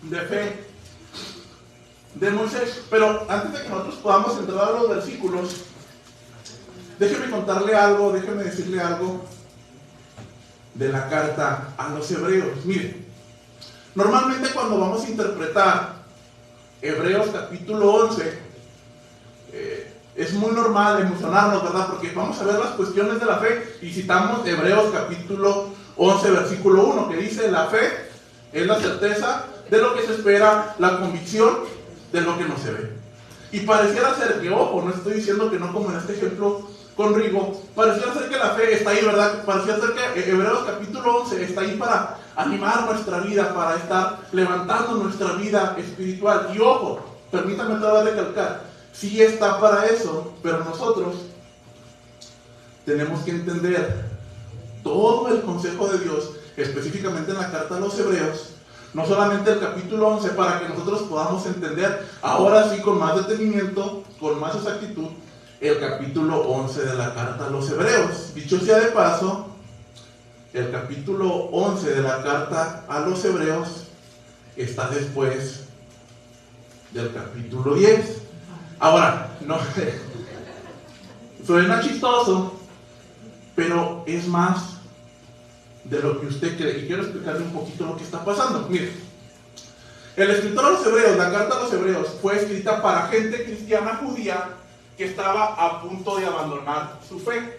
de fe de Moisés. Pero antes de que nosotros podamos entrar a los versículos, déjeme contarle algo, déjeme decirle algo de la carta a los hebreos. Miren, normalmente cuando vamos a interpretar Hebreos capítulo 11, es muy normal emocionarnos, ¿verdad? Porque vamos a ver las cuestiones de la fe y citamos Hebreos capítulo 11, versículo 1, que dice: la fe es la certeza de lo que se espera, la convicción de lo que no se ve. Y pareciera ser que, ojo, no estoy diciendo que no, como en este ejemplo con Rigo, pareciera ser que la fe está ahí, ¿verdad? Pareciera ser que Hebreos capítulo 11 está ahí para animar nuestra vida, para estar levantando nuestra vida espiritual. Y ojo, permítame todavía recalcar, sí está para eso, pero nosotros tenemos que entender todo el consejo de Dios, específicamente en la carta a los hebreos, no solamente el capítulo 11, para que nosotros podamos entender ahora sí con más detenimiento, con más exactitud, el capítulo 11 de la carta a los hebreos. Dicho sea de paso, el capítulo 11 de la carta a los hebreos está después del capítulo 10. Ahora, no suena chistoso, pero es más de lo que usted cree. Y quiero explicarle un poquito lo que está pasando. Mire, el escritor a los hebreos, la carta a los hebreos, fue escrita para gente cristiana judía que estaba a punto de abandonar su fe.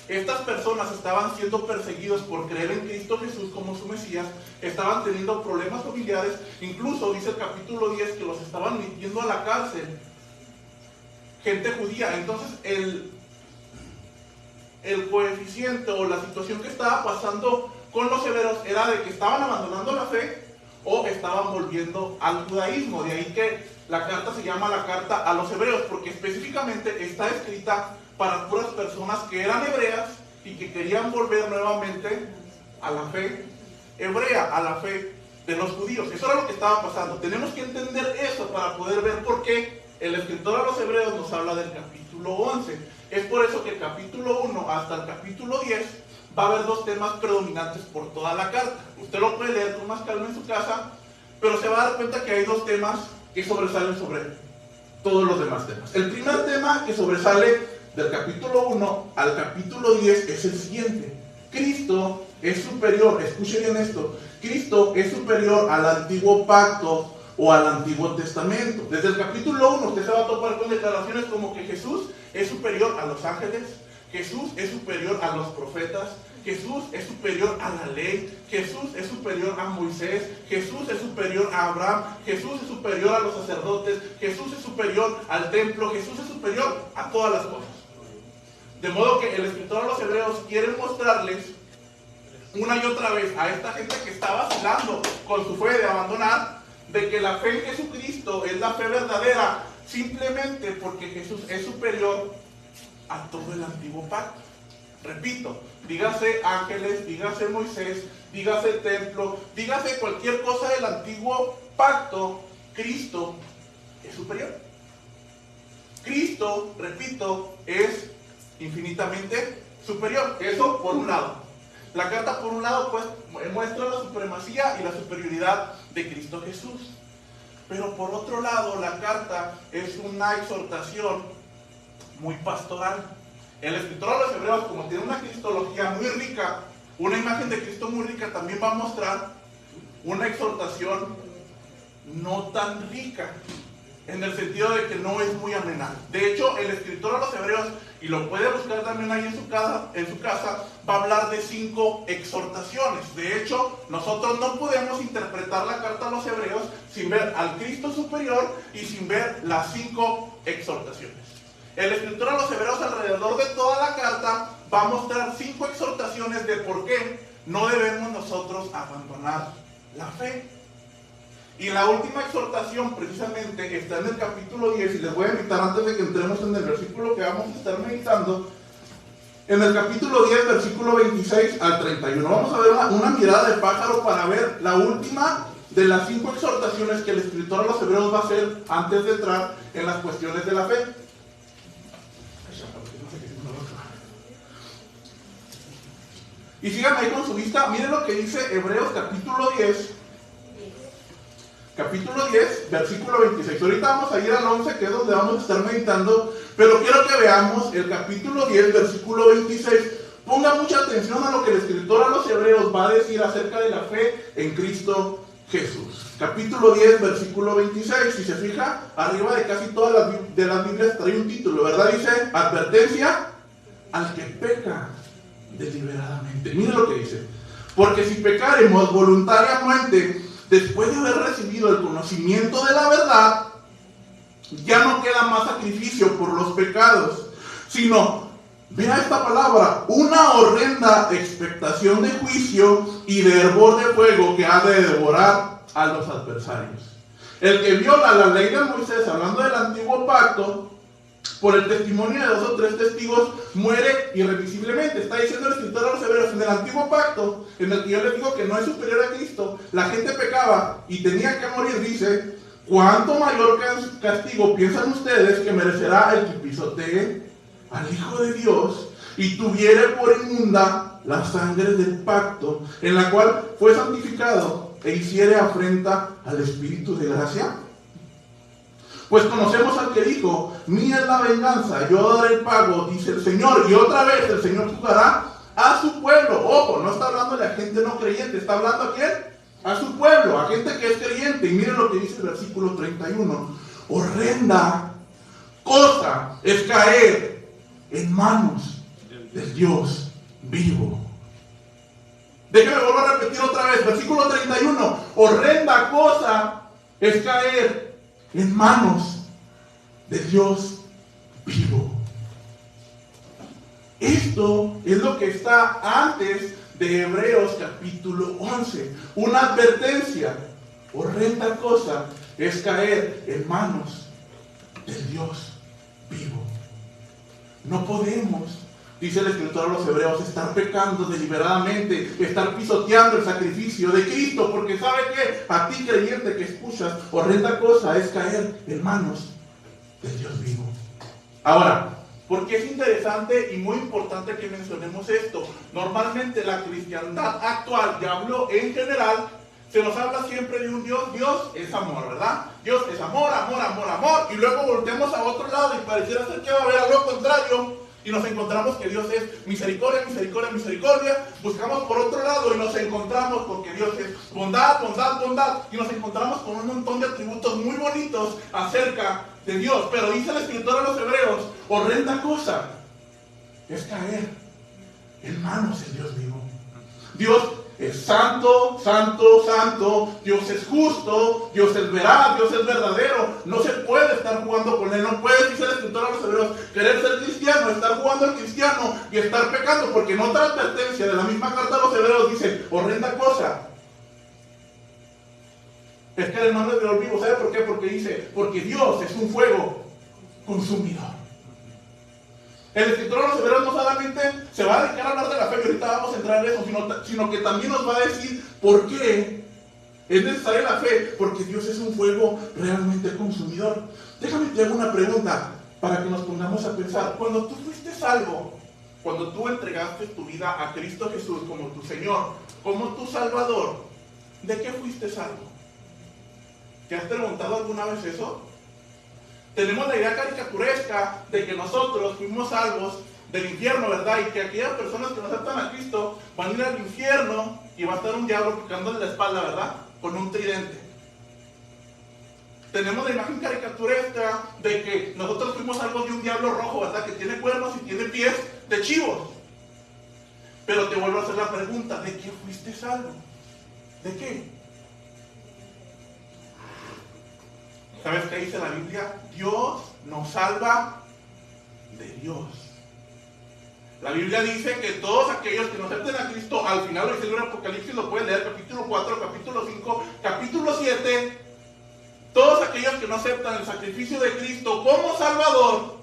Estas personas estaban siendo perseguidos por creer en Cristo Jesús como su Mesías, estaban teniendo problemas familiares, incluso dice el capítulo 10 que los estaban metiendo a la cárcel, gente judía. Entonces el coeficiente o la situación que estaba pasando con los hebreos era de que estaban abandonando la fe o estaban volviendo al judaísmo. De ahí que la carta se llama la carta a los hebreos, porque específicamente está escrita para puras personas que eran hebreas y que querían volver nuevamente a la fe hebrea, a la fe de los judíos. Eso era lo que estaba pasando. Tenemos que entender eso para poder ver por qué el escritor a los hebreos nos habla del capítulo 11. Es por eso que el capítulo 1 hasta el capítulo 10 va a haber dos temas predominantes por toda la carta. Usted lo puede leer con más calma en su casa, pero se va a dar cuenta que hay dos temas que sobresalen sobre todos los demás temas. El primer tema que sobresale del capítulo 1 al capítulo 10 es el siguiente: Cristo es superior, escuchen bien esto, Cristo es superior al antiguo pacto o al Antiguo Testamento. Desde el capítulo 1 usted se va a topar con declaraciones como que Jesús es superior a los ángeles, Jesús es superior a los profetas, Jesús es superior a la ley, Jesús es superior a Moisés, Jesús es superior a Abraham, Jesús es superior a los sacerdotes, Jesús es superior al templo, Jesús es superior a todas las cosas. De modo que el escritor a los hebreos quiere mostrarles una y otra vez a esta gente que está vacilando con su fe de abandonar, de que la fe en Jesucristo es la fe verdadera, simplemente porque Jesús es superior a todo el antiguo pacto. Repito, dígase ángeles, dígase Moisés, dígase el templo, dígase cualquier cosa del antiguo pacto, Cristo es superior. Cristo, repito, es infinitamente superior. Eso por un lado. La carta por un lado pues muestra la supremacía y la superioridad de Cristo Jesús. Pero por otro lado la carta es una exhortación muy pastoral. El escritor a los hebreos, como tiene una cristología muy rica, una imagen de Cristo muy rica, también va a mostrar una exhortación no tan rica, en el sentido de que no es muy amena. De hecho, el escritor a los hebreos, y lo puede buscar también ahí en su casa, va a hablar de 5 exhortaciones. De hecho, nosotros no podemos interpretar la carta a los hebreos sin ver al Cristo superior y sin ver las 5 exhortaciones. El escritor a los hebreos, alrededor de toda la carta, va a mostrar 5 exhortaciones de por qué no debemos nosotros abandonar la fe. Y la última exhortación precisamente está en el capítulo 10, y les voy a invitar antes de que entremos en el versículo que vamos a estar meditando, en el capítulo 10, versículo 26 al 31. Vamos a ver una mirada de pájaro para ver la última de las 5 exhortaciones que el escritor a los hebreos va a hacer antes de entrar en las cuestiones de la fe. Y síganme ahí con su vista, miren lo que dice Hebreos capítulo 10, capítulo 10, versículo 26. Ahorita vamos a ir al 11, que es donde vamos a estar meditando, pero quiero que veamos el capítulo 10, versículo 26. Ponga mucha atención a lo que el escritor a los hebreos va a decir acerca de la fe en Cristo Jesús. Capítulo 10, versículo 26. Si se fija, arriba de casi todas las Biblias trae un título, ¿verdad? Dice, advertencia al que peca deliberadamente. Mire lo que dice. Porque si pecaremos voluntariamente, después de haber recibido el conocimiento de la verdad, ya no queda más sacrificio por los pecados, sino, vea esta palabra, una horrenda expectación de juicio y de hervor de fuego que ha de devorar a los adversarios. El que viola la ley de Moisés, hablando del antiguo pacto, por el testimonio de 2 o 3 testigos, muere irremisiblemente. Está diciendo el escritor a los hebreos, en el antiguo pacto, en el que yo les digo que no es superior a Cristo, la gente pecaba y tenía que morir, dice, ¿cuánto mayor castigo piensan ustedes que merecerá el que pisotee al Hijo de Dios y tuviere por inmunda la sangre del pacto, en la cual fue santificado e hiciere afrenta al Espíritu de gracia? Pues conocemos al que dijo, mía es la venganza, yo daré el pago, dice el Señor. Y otra vez el Señor juzgará a su pueblo. Ojo, no está hablando de a gente no creyente, está hablando a quién? A su pueblo, a gente que es creyente. Y miren lo que dice el versículo 31. Horrenda cosa es caer en manos del Dios vivo. Déjeme volver a repetir otra vez, versículo 31. Horrenda cosa es caer en manos de Dios vivo. Esto es lo que está antes de Hebreos capítulo 11. Una advertencia. Horrenda cosa es caer en manos del Dios vivo. No podemos, dice el escritor a los hebreos, estar pecando deliberadamente, estar pisoteando el sacrificio de Cristo, porque ¿sabe qué? A ti creyente que escuchas, horrenda cosa es caer en manos del Dios vivo. Ahora, ¿por qué es interesante y muy importante que mencionemos esto? Normalmente la cristiandad actual, ya hablo en general, se nos habla siempre de un Dios. Dios es amor, ¿verdad? Dios es amor, amor, amor, amor, y luego volteamos a otro lado y pareciera ser que va a haber algo contrario. Y nos encontramos que Dios es misericordia, misericordia, misericordia. Buscamos por otro lado y nos encontramos porque Dios es bondad, bondad, bondad. Y nos encontramos con un montón de atributos muy bonitos acerca de Dios. Pero dice el escritor a los hebreos, horrenda cosa es caer en manos del Dios vivo. Dios es santo, santo, santo. Dios es justo, Dios es veraz, Dios es verdadero. No se puede estar jugando con Él. No puede, dice el escritor a los hebreos, querer ser cristiano, estar jugando al cristiano y estar pecando. Porque en otra advertencia de la misma carta a los hebreos dice, horrenda cosa es que el hermano de Dios vivo. ¿Sabe por qué? Porque dice, porque Dios es un fuego consumidor. El escritor de los hebreos no solamente se va a dedicar a hablar de la fe, y ahorita vamos a entrar en eso, sino que también nos va a decir por qué es necesaria la fe, porque Dios es un fuego realmente consumidor. Déjame te hago una pregunta para que nos pongamos a pensar. Cuando tú fuiste salvo, cuando tú entregaste tu vida a Cristo Jesús como tu Señor, como tu Salvador, ¿de qué fuiste salvo? ¿Te has preguntado alguna vez eso? Tenemos la idea caricaturesca de que nosotros fuimos salvos del infierno, ¿verdad? Y que aquellas personas que no aceptan a Cristo van a ir al infierno y va a estar un diablo picándole la espalda, ¿verdad? Con un tridente. Tenemos la imagen caricaturesca de que nosotros fuimos salvos de un diablo rojo, ¿verdad? Que tiene cuernos y tiene pies de chivos. Pero te vuelvo a hacer la pregunta, ¿de qué fuiste salvo? ¿De qué? ¿Sabes qué dice la Biblia? Dios nos salva de Dios. La Biblia dice que todos aquellos que no acepten a Cristo, al final lo dice el Apocalipsis, lo pueden leer, capítulo 4, capítulo 5, capítulo 7, todos aquellos que no aceptan el sacrificio de Cristo como Salvador,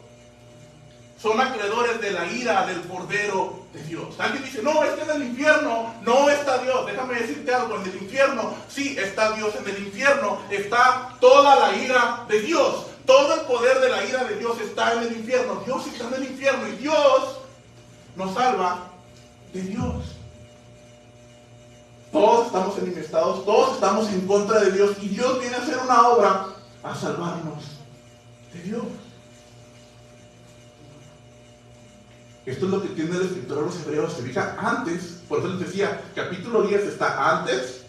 son acreedores de la ira del Cordero de Dios. Alguien dice, no, es que en el infierno no está Dios. Déjame decirte algo, en el infierno sí está Dios. En el infierno está toda la ira de Dios. Todo el poder de la ira de Dios está en el infierno. Dios está en el infierno y Dios nos salva de Dios. Todos estamos enemestados, todos estamos en contra de Dios y Dios viene a hacer una obra a salvarnos de Dios. Esto es lo que tiene el escritor a los hebreos. Se fija antes, por eso les decía, capítulo 10 está antes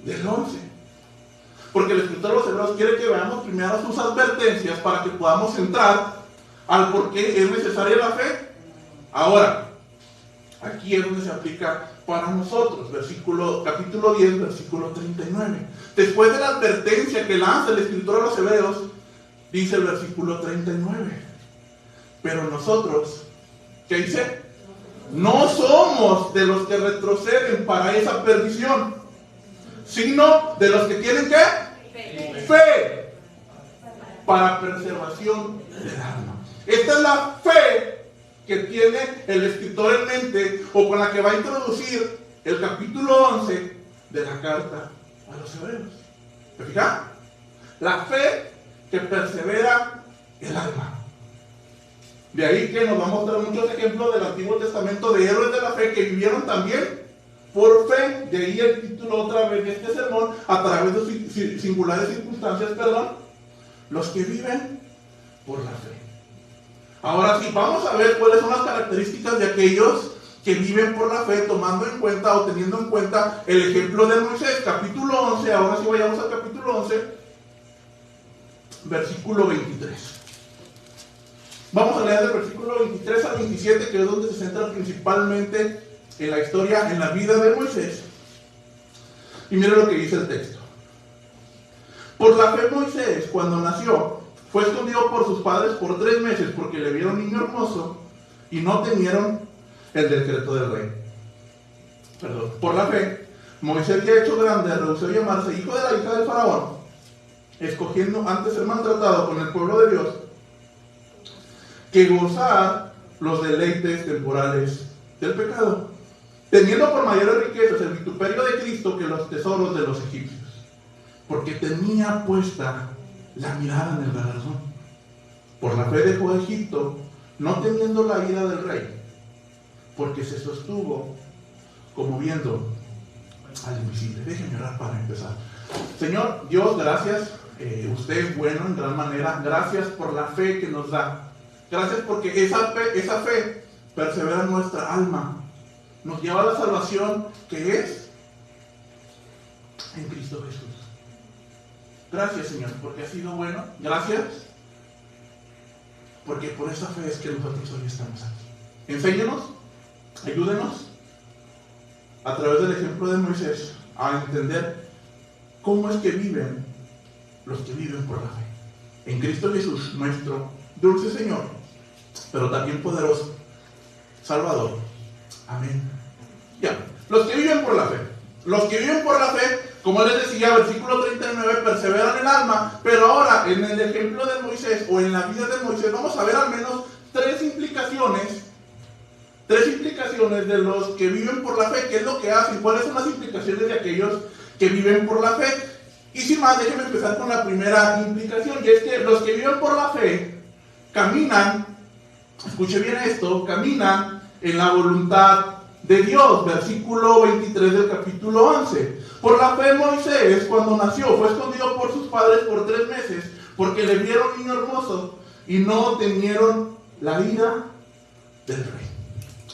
del 11. Porque el escritor a los hebreos quiere que veamos primero sus advertencias para que podamos entrar al por qué es necesaria la fe. Ahora, aquí es donde se aplica para nosotros, capítulo 10, versículo 39. Después de la advertencia que lanza el escritor a los hebreos, dice el versículo 39. Pero nosotros, ¿qué dice? No somos de los que retroceden para esa perdición, sino de los que tienen ¿qué? Fe para preservación del alma. Esta es la fe que tiene el escritor en mente, o con la que va a introducir el capítulo 11 de la carta a los hebreos. ¿Se fijan? La fe que persevera el alma. De ahí que nos va a mostrar muchos ejemplos del Antiguo Testamento de héroes de la fe que vivieron también por fe. De ahí el título otra vez de este sermón, a través de singulares circunstancias, los que viven por la fe. Ahora sí, vamos a ver cuáles son las características de aquellos que viven por la fe, tomando en cuenta o teniendo en cuenta el ejemplo de Moisés. Capítulo 11, ahora sí vayamos al capítulo 11, versículo 23. Vamos a leer del versículo 23 al 27, que es donde se centra principalmente en la historia, en la vida de Moisés. Y mire lo que dice el texto. Por la fe Moisés, cuando nació, fue escondido por sus padres por 3 meses porque le vieron niño hermoso y no temieron el decreto del rey. Por la fe, Moisés, ya hecho grande, rehusó llamarse hijo de la hija del faraón, escogiendo antes ser maltratado con el pueblo de Dios que gozar los deleites temporales del pecado, teniendo por mayores riquezas el vituperio de Cristo que los tesoros de los egipcios, porque tenía puesta la mirada en el galardón. Por la fe dejó Egipto, no temiendo la ira del rey, porque se sostuvo como viendo al invisible. Déjenme orar para empezar. Señor Dios, gracias. Usted es bueno en gran manera. Gracias por la fe que nos da. Gracias porque esa fe persevera en nuestra alma. Nos lleva a la salvación que es en Cristo Jesús. Gracias, Señor, porque has sido bueno. Gracias, porque por esa fe es que nosotros hoy estamos aquí. Enséñanos, ayúdenos, a través del ejemplo de Moisés, a entender cómo es que viven los que viven por la fe. En Cristo Jesús, nuestro dulce Señor, pero también poderoso Salvador. Amén. Ya, los que viven por la fe. Los que viven por la fe, como les decía, versículo 39, perseveran el alma. Pero ahora, en el ejemplo de Moisés, o en la vida de Moisés, vamos a ver al menos tres implicaciones de los que viven por la fe. ¿Qué es lo que hacen? ¿Cuáles son las implicaciones de aquellos que viven por la fe? Y sin más, déjenme empezar con la primera implicación, y es que los que viven por la fe caminan, escuche bien esto, caminan en la voluntad de Dios. Versículo 23 del capítulo 11. Por la fe Moisés, cuando nació, fue escondido por sus padres por 3 meses, porque le vieron niño hermoso y no temieron la ira del rey.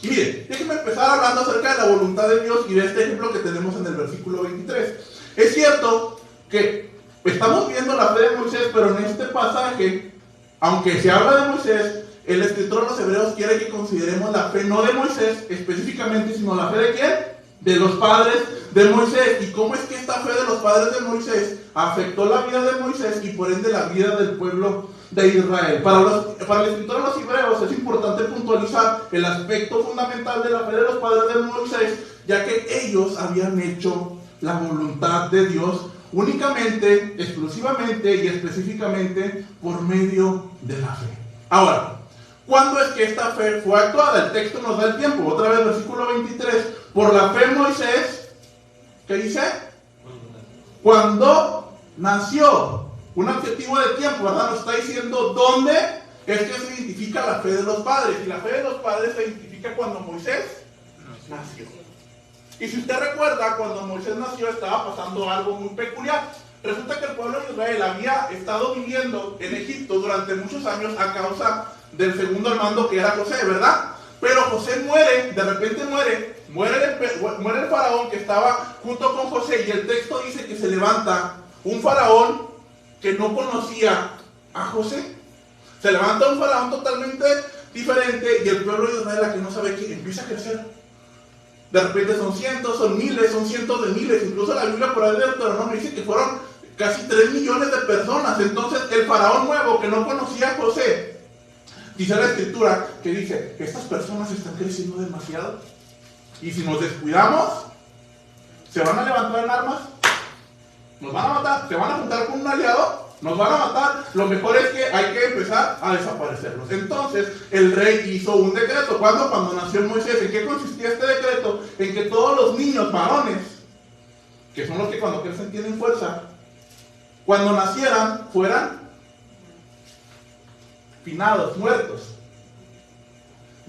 Y miren, déjenme empezar hablando acerca de la voluntad de Dios y de este ejemplo que tenemos en el versículo 23. Es cierto que estamos viendo la fe de Moisés, pero en este pasaje, aunque se habla de Moisés, el escritor de los hebreos quiere que consideremos la fe no de Moisés específicamente, sino la fe de ¿quién? De los padres de Moisés. ¿Y cómo es que esta fe de los padres de Moisés afectó la vida de Moisés y por ende la vida del pueblo de Israel? Para el escritor de los hebreos es importante puntualizar el aspecto fundamental de la fe de los padres de Moisés, ya que ellos habían hecho la voluntad de Dios únicamente, exclusivamente y específicamente por medio de la fe. Ahora, ¿cuándo es que esta fe fue actuada? El texto nos da el tiempo. Otra vez, versículo 23. Por la fe Moisés, ¿qué dice? Cuando nació. Un adjetivo de tiempo, ¿verdad? Nos está diciendo dónde es que se identifica la fe de los padres. Y la fe de los padres se identifica cuando Moisés nació. Y si usted recuerda, cuando Moisés nació estaba pasando algo muy peculiar. Resulta que el pueblo de Israel había estado viviendo en Egipto durante muchos años a causa del segundo al mando, que era José, ¿verdad? Pero José muere, de repente muere el faraón que estaba junto con José, y el texto dice que se levanta un faraón que no conocía a José. Se levanta un faraón totalmente diferente, y el pueblo de Israel, que no sabe quién, empieza a crecer. De repente son cientos, son miles, son cientos de miles. Incluso la Biblia por ahí de Deuteronomio dice que fueron casi 3 millones de personas. Entonces el faraón nuevo que no conocía a José, dice la escritura que dice, estas personas están creciendo demasiado, y si nos descuidamos, se van a levantar en armas, nos van a matar, se van a juntar con un aliado, nos van a matar. Lo mejor es que hay que empezar a desaparecerlos. Entonces el rey hizo un decreto. Cuando nació Moisés, ¿en qué consistía este decreto? En que todos los niños varones, que son los que cuando crecen tienen fuerza, cuando nacieran fueran finados, muertos.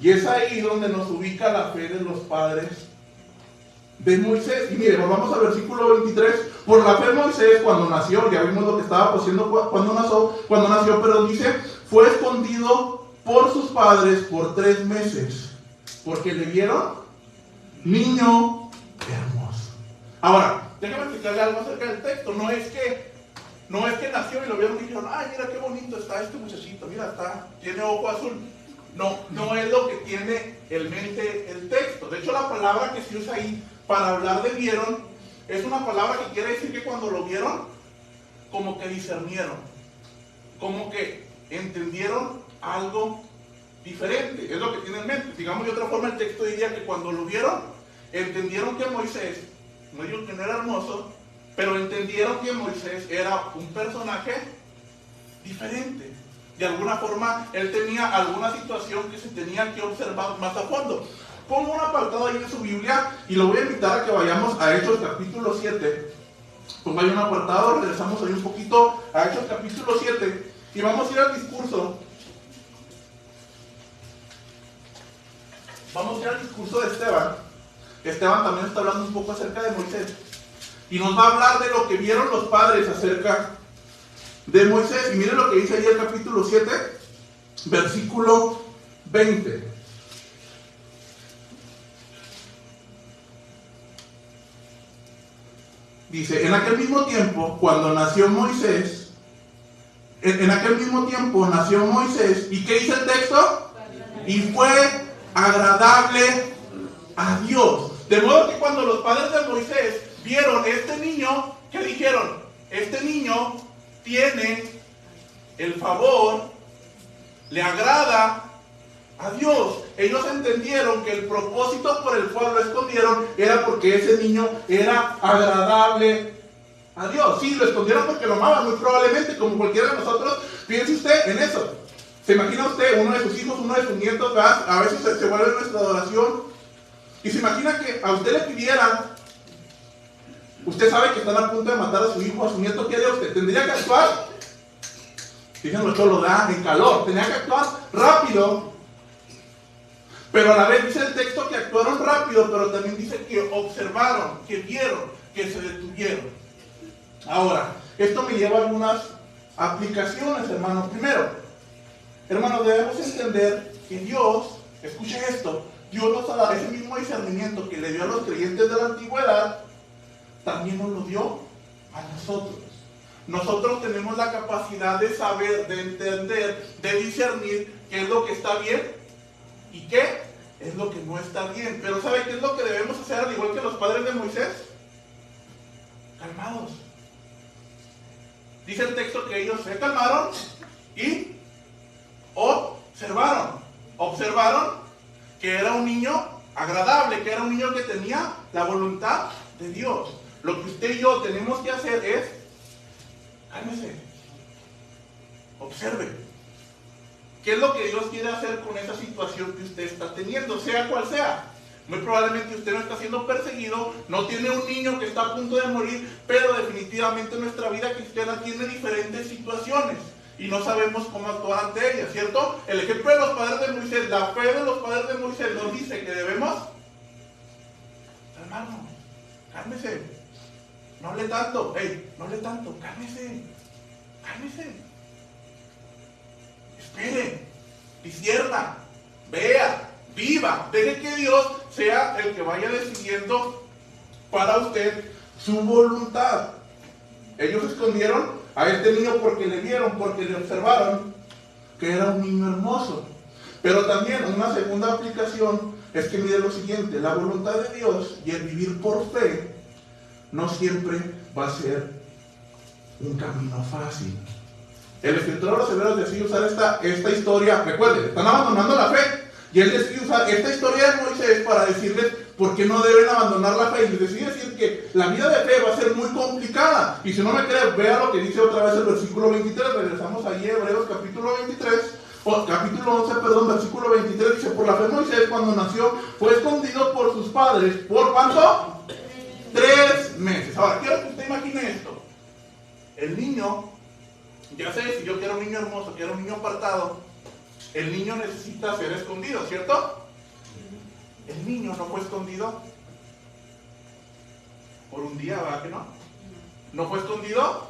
Y es ahí donde nos ubica la fe de los padres de Moisés. Y mire, vamos al versículo 23. Por la fe Moisés, cuando nació, ya vimos lo que estaba haciendo cuando nació, pero dice, fue escondido por sus padres por 3 meses, porque le vieron niño hermoso. Ahora, déjame explicarle algo acerca del texto. No es que nació y lo vieron y dijeron, ay, mira qué bonito está este muchachito, mira, tiene ojo azul. No es lo que tiene en mente el texto. De hecho, la palabra que se usa ahí para hablar de vieron es una palabra que quiere decir que cuando lo vieron, como que discernieron, como que entendieron algo diferente. Es lo que tiene en mente. Digamos de otra forma, el texto diría que cuando lo vieron, entendieron que Moisés, no digo que no era hermoso, pero entendieron que Moisés era un personaje diferente. De alguna forma, él tenía alguna situación que se tenía que observar más a fondo. Pongo un apartado ahí en su Biblia y lo voy a invitar a que vayamos a Hechos capítulo 7. Pongo ahí un apartado, regresamos ahí un poquito a Hechos capítulo 7 y vamos a ir al discurso. Vamos a ir al discurso de Esteban. Esteban también está hablando un poco acerca de Moisés. Y nos va a hablar de lo que vieron los padres acerca de Moisés. Y miren lo que dice ahí el capítulo 7, versículo 20. Dice, en aquel mismo tiempo, cuando nació Moisés, en aquel mismo tiempo nació Moisés, ¿y qué dice el texto? Y fue agradable a Dios. De modo que cuando los padres de Moisés vieron este niño, ¿qué dijeron? Este niño tiene el favor, le agrada a Dios. Ellos entendieron que el propósito por el cual lo escondieron era porque ese niño era agradable a Dios. Sí, lo escondieron porque lo amaban, muy probablemente, como cualquiera de nosotros. Piense usted en eso. ¿Se imagina usted uno de sus hijos, uno de sus nietos, a veces se vuelve nuestra adoración? Y se imagina que a usted le pidieran, usted sabe que están a punto de matar a su hijo o a su nieto, ¿qué haría usted? ¿Tendría que actuar? Díganlo, cholo, da en calor. Tenía que actuar rápido. Pero a la vez dice el texto que actuaron rápido, pero también dice que observaron, que vieron, que se detuvieron. Ahora, esto me lleva a algunas aplicaciones, hermanos. Primero, hermanos, debemos entender que Dios, escuchen esto, Dios nos ha dado ese mismo discernimiento que le dio a los creyentes de la antigüedad, también nos lo dio a nosotros. Nosotros tenemos la capacidad de saber, de entender, de discernir qué es lo que está bien y qué es lo que no está bien. Pero ¿sabe qué es lo que debemos hacer al igual que los padres de Moisés? Calmados. Dice el texto que ellos se calmaron y observaron. Observaron que era un niño agradable, que era un niño que tenía la voluntad de Dios. Lo que usted y yo tenemos que hacer es cálmese, observe. ¿Qué es lo que Dios quiere hacer con esa situación que usted está teniendo, sea cual sea? Muy probablemente usted no está siendo perseguido, no tiene un niño que está a punto de morir, pero definitivamente nuestra vida cristiana tiene diferentes situaciones y no sabemos cómo actuar ante ellas, ¿cierto? El ejemplo de los padres de Moisés, la fe de los padres de Moisés nos dice que debemos hermano, cálmese. No hable tanto, no hable tanto, cálmese. Espere, discierna, vea, viva. Deje que Dios sea el que vaya decidiendo para usted su voluntad. Ellos escondieron a este niño porque le vieron, porque le observaron que era un niño hermoso. Pero también una segunda aplicación es que mire lo siguiente: la voluntad de Dios y el vivir por fe no siempre va a ser un camino fácil. El escritor de los Hebreos decide usar esta historia. Recuerden, están abandonando la fe, y él decide usar esta historia de Moisés para decirles por qué no deben abandonar la fe. Y les decide decir que la vida de fe va a ser muy complicada. Y si no me cree, vea lo que dice otra vez el versículo 23. Regresamos allí a Hebreos capítulo 11, versículo 23. Dice: por la fe Moisés, cuando nació, fue escondido por sus padres. ¿Por cuánto? 3 meses. Ahora, quiero que usted imagine esto. El niño, ya sé, si yo quiero un niño hermoso, quiero un niño apartado, el niño necesita ser escondido, ¿cierto? El niño no fue escondido por un día, ¿verdad que no? No fue escondido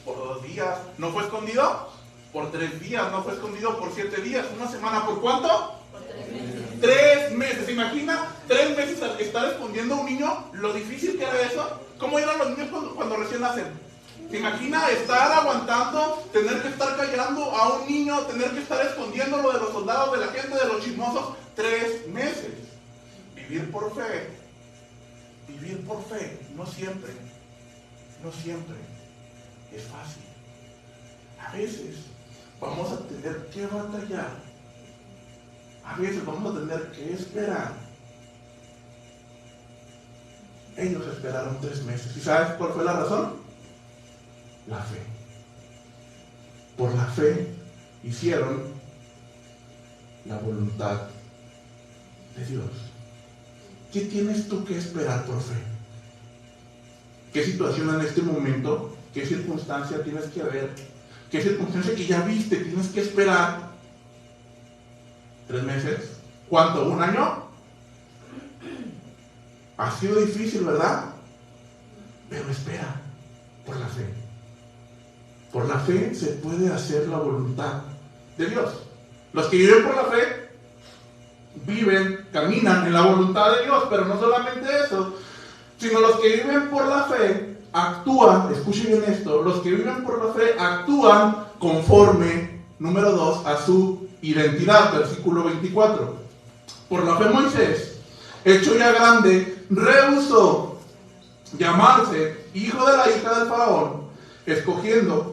por 2 días, no fue escondido por 3 días, no fue escondido por 7 días, una semana. ¿Por cuánto? Por 3 meses. 3 meses. ¿Se imagina 3 meses estar escondiendo a un niño? Lo difícil que era eso. ¿Cómo eran los niños cuando recién nacen? ¿Se imagina estar aguantando, tener que estar callando a un niño, tener que estar escondiéndolo de los soldados, de la gente, de los chismosos? 3 meses. Vivir por fe, no siempre es fácil. A veces vamos a tener que batallar. A veces vamos a tener que esperar. Ellos esperaron 3 meses. ¿Y sabes cuál fue la razón? La fe. Por la fe hicieron la voluntad de Dios. ¿Qué tienes tú que esperar por fe? ¿Qué situación en este momento? ¿Qué circunstancia tienes que ver? ¿Qué circunstancia que ya viste tienes que esperar? 3 meses. ¿Cuánto? ¿1 año? Ha sido difícil, ¿verdad? Pero espera, por la fe. Por la fe se puede hacer la voluntad de Dios. Los que viven por la fe viven, caminan en la voluntad de Dios, pero no solamente eso, sino los que viven por la fe actúan, escuchen bien esto, los que viven por la fe actúan conforme, número 2, a su identidad, versículo 24. Por la fe Moisés, hecho ya grande, rehusó llamarse hijo de la hija del faraón, escogiendo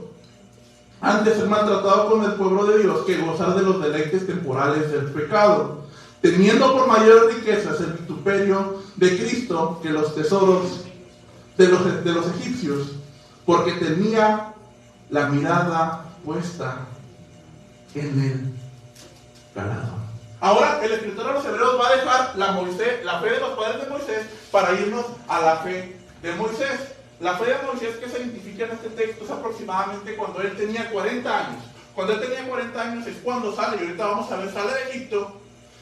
antes ser maltratado con el pueblo de Dios que gozar de los deleites temporales del pecado, teniendo por mayores riquezas el vituperio de Cristo que los tesoros de los egipcios, porque tenía la mirada puesta en el ganado. Ahora el escritor de los Hebreos va a dejar la fe de los padres de Moisés para irnos a la fe de Moisés. La fe de Moisés que se identifica en este texto es aproximadamente cuando él tenía 40 años. Cuando él tenía 40 años es cuando sale, y ahorita vamos a ver, sale de Egipto.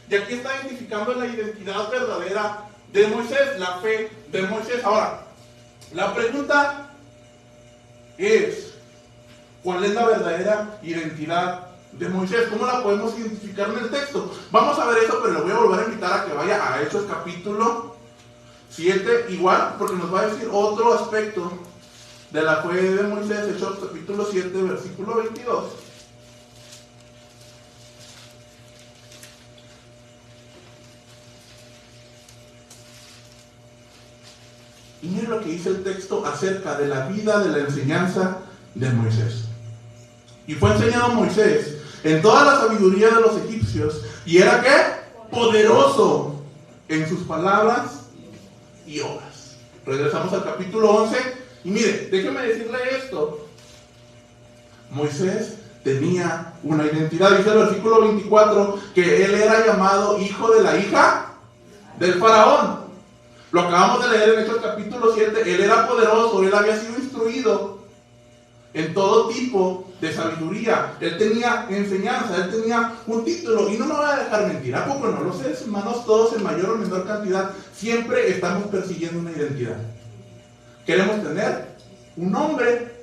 Y aquí está identificando la identidad verdadera de Moisés, la fe de Moisés. Ahora, la pregunta es, ¿cuál es la verdadera identidad de Moisés? ¿Cómo la podemos identificar en el texto? Vamos a ver eso, pero le voy a volver a invitar a que vaya a Hechos capítulo 7, igual, porque nos va a decir otro aspecto de la fe de Moisés. Hechos capítulo 7, versículo 22. Y miren lo que dice el texto acerca de la vida, de la enseñanza de Moisés. Y fue enseñado a Moisés en toda la sabiduría de los egipcios, y era ¿qué? Poderoso en sus palabras y obras. Regresamos al capítulo 11, y mire, déjeme decirle esto. Moisés tenía una identidad. Dice el versículo 24 que él era llamado hijo de la hija del faraón. Lo acabamos de leer en Hechos capítulo 7. Él era poderoso, él había sido instruido en todo tipo de sabiduría. Él tenía enseñanza, él tenía un título. Y no me voy a dejar mentir, ¿a poco no? Los seres humanos, todos en mayor o menor cantidad, siempre estamos persiguiendo una identidad. Queremos tener un nombre.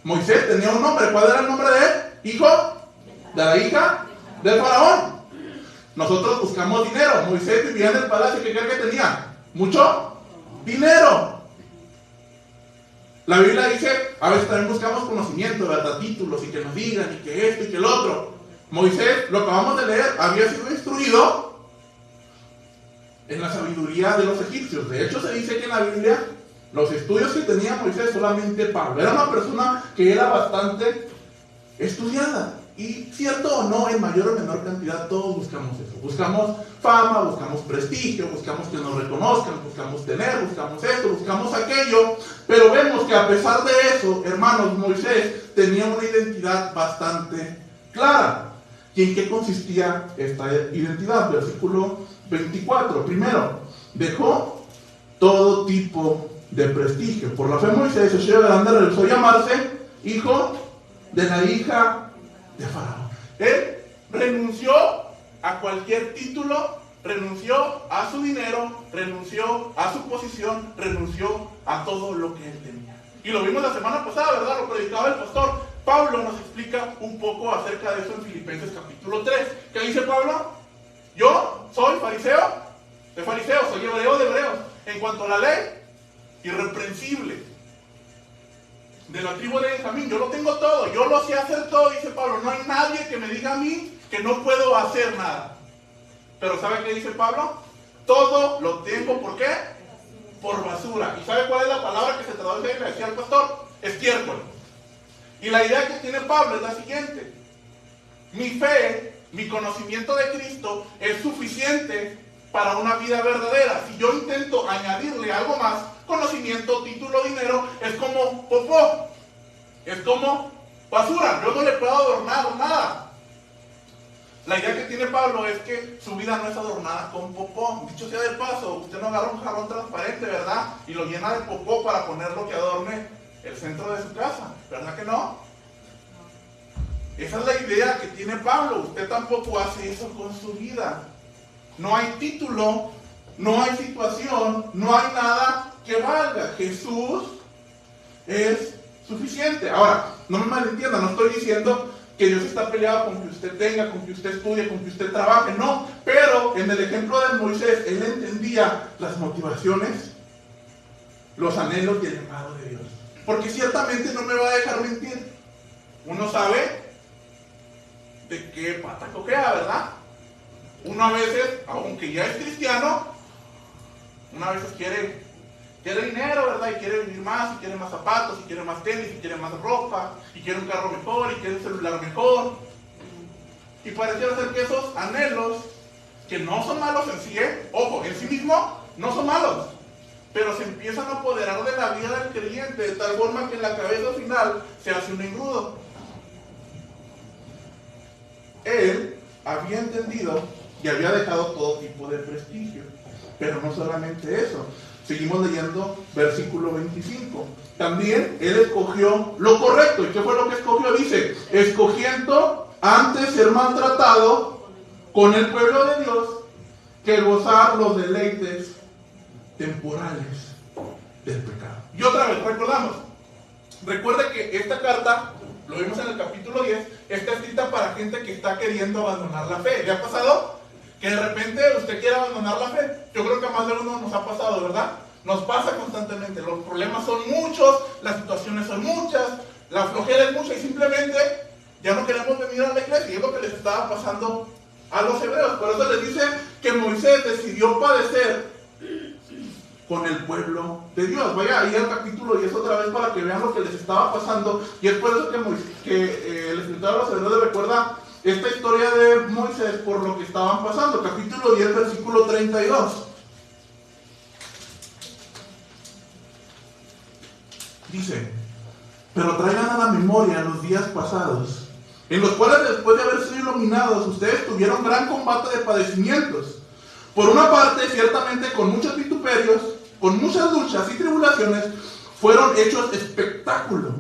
Moisés tenía un nombre. ¿Cuál era el nombre de él? Hijo de la hija del faraón. Nosotros buscamos dinero. Moisés vivía en el palacio. ¿Qué creen que tenía? Mucho dinero. La Biblia dice, a veces también buscamos conocimiento, ¿verdad? Títulos y que nos digan y que esto y que el otro. Moisés, lo acabamos de leer, había sido instruido en la sabiduría de los egipcios. De hecho, se dice que en la Biblia los estudios que tenía Moisés solamente Pablo. Era una persona que era bastante estudiada. Y cierto o no, en mayor o menor cantidad todos buscamos eso. Buscamos fama, buscamos prestigio, buscamos que nos reconozcan, buscamos tener, buscamos esto, buscamos aquello. Pero vemos que a pesar de eso, hermanos, Moisés tenía una identidad bastante clara. ¿Y en qué consistía esta identidad? Versículo 24. Primero, dejó todo tipo de prestigio. Por la fe Moisés, el Señor grande, rehusó llamarse hijo de la hija de Faraón. Él renunció a cualquier título, renunció a su dinero, renunció a su posición, renunció a todo lo que él tenía. Y lo vimos la semana pasada, ¿verdad? Lo predicaba el pastor. Pablo nos explica un poco acerca de eso en Filipenses capítulo 3. ¿Qué dice Pablo? Yo soy fariseo de fariseos, soy hebreo de hebreos. En cuanto a la ley, irreprensible. De la tribu de Benjamín, yo lo tengo todo, yo lo sé hacer todo, dice Pablo. No hay nadie que me diga a mí que no puedo hacer nada. Pero ¿sabe qué dice Pablo? Todo lo tengo, ¿por qué? Por basura. ¿Y sabe cuál es la palabra que se traduce ahí? Le decía al pastor, estiércol. Y la idea que tiene Pablo es la siguiente: mi fe, mi conocimiento de Cristo es suficiente para una vida verdadera. Si yo intento añadirle algo más, conocimiento, título, dinero, es como popó, es como basura. Yo no le puedo adornar nada. La idea que tiene Pablo es que su vida no es adornada con popó. Dicho sea de paso, usted no agarra un jarrón transparente, ¿verdad? Y lo llena de popó para ponerlo que adorne el centro de su casa, ¿verdad que no? Esa es la idea que tiene Pablo. Usted tampoco hace eso con su vida. No hay título, no hay situación, no hay nada que valga. Jesús es suficiente. Ahora, no me malentienda, no estoy diciendo que Dios está peleado con que usted tenga, con que usted estudie, con que usted trabaje, no. Pero en el ejemplo de Moisés, él entendía las motivaciones, los anhelos y el llamado de Dios. Porque ciertamente no me va a dejar mentir. Uno sabe de qué pata cojea, ¿verdad? Uno a veces, aunque ya es cristiano, uno a veces quiere dinero, ¿verdad? Y quiere vivir más, y quiere más zapatos, y quiere más tenis, y quiere más ropa, y quiere un carro mejor, y quiere un celular mejor. Y pareciera ser que esos anhelos, que no son malos en sí, ojo, en sí mismo no son malos, pero se empiezan a apoderar de la vida del creyente de tal forma que en la cabeza final se hace un engrudo. Él había entendido y había dejado todo tipo de prestigio. Pero no solamente eso. Seguimos leyendo versículo 25. También él escogió lo correcto. ¿Y qué fue lo que escogió? Dice, escogiendo antes ser maltratado con el pueblo de Dios que gozar los deleites temporales del pecado. Y otra vez, recordamos. Recuerde que esta carta, lo vimos en el capítulo 10, está escrita para gente que está queriendo abandonar la fe. ¿Le ha pasado? Que de repente usted quiere abandonar la fe. Yo creo que a más de uno nos ha pasado, ¿verdad? Nos pasa constantemente. Los problemas son muchos, las situaciones son muchas, la flojera es mucha y simplemente ya no queremos venir a la iglesia. Y es lo que les estaba pasando a los hebreos. Por eso les dice que Moisés decidió padecer con el pueblo de Dios. Vaya ahí al capítulo 10 otra vez para que vean lo que les estaba pasando. Y es por eso que el escritor de los hebreos recuerda esta historia de Moisés por lo que estaban pasando. Capítulo 10, versículo 32. Dice, pero traigan a la memoria los días pasados, en los cuales después de haber sido iluminados, ustedes tuvieron gran combate de padecimientos. Por una parte, ciertamente con muchos vituperios, con muchas luchas y tribulaciones, fueron hechos espectáculo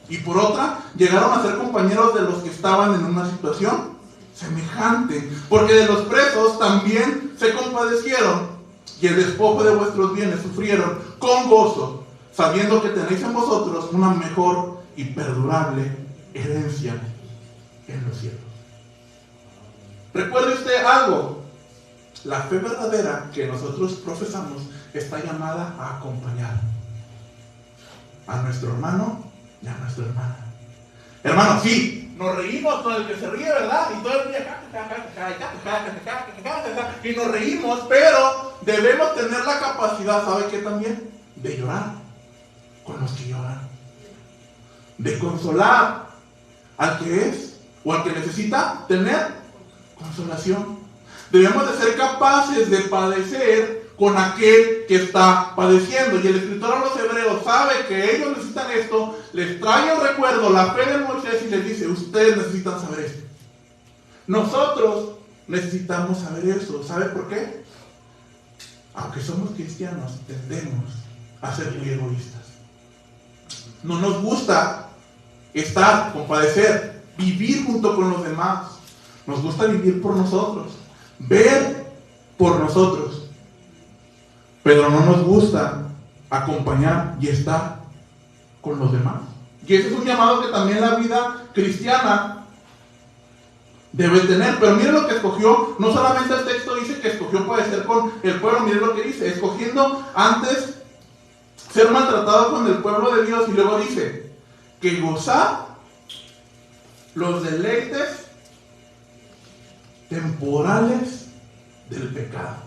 Y por otra, llegaron a ser compañeros de los que estaban en una situación semejante, porque de los presos también se compadecieron, y el despojo de vuestros bienes sufrieron con gozo, sabiendo que tenéis en vosotros una mejor y perdurable herencia en los cielos. Recuerde usted algo, la fe verdadera que nosotros profesamos está llamada a acompañar a nuestro hermano y a nuestra hermana. Hermano, sí, nos reímos con el que se ríe, ¿verdad? Y todo el día y nos reímos, pero debemos tener la capacidad, ¿sabe qué también? De llorar con los que lloran, de consolar al que es o al que necesita tener consolación. Debemos de ser capaces de padecer con aquel que está padeciendo. Y el escritor a los hebreos sabe que ellos necesitan esto, les trae el recuerdo, la fe de Moisés y les dice, ustedes necesitan saber esto. Nosotros necesitamos saber eso. ¿Sabe por qué? Aunque somos cristianos, tendemos a ser muy egoístas. No nos gusta estar, compadecer, vivir junto con los demás. Nos gusta vivir por nosotros, ver por nosotros. Pero no nos gusta acompañar y estar con los demás. Y ese es un llamado que también la vida cristiana debe tener. Pero mire lo que escogió. No solamente el texto dice que escogió padecer con el pueblo. Mire lo que dice. Escogiendo antes ser maltratado con el pueblo de Dios. Y luego dice que gozar los deleites temporales del pecado.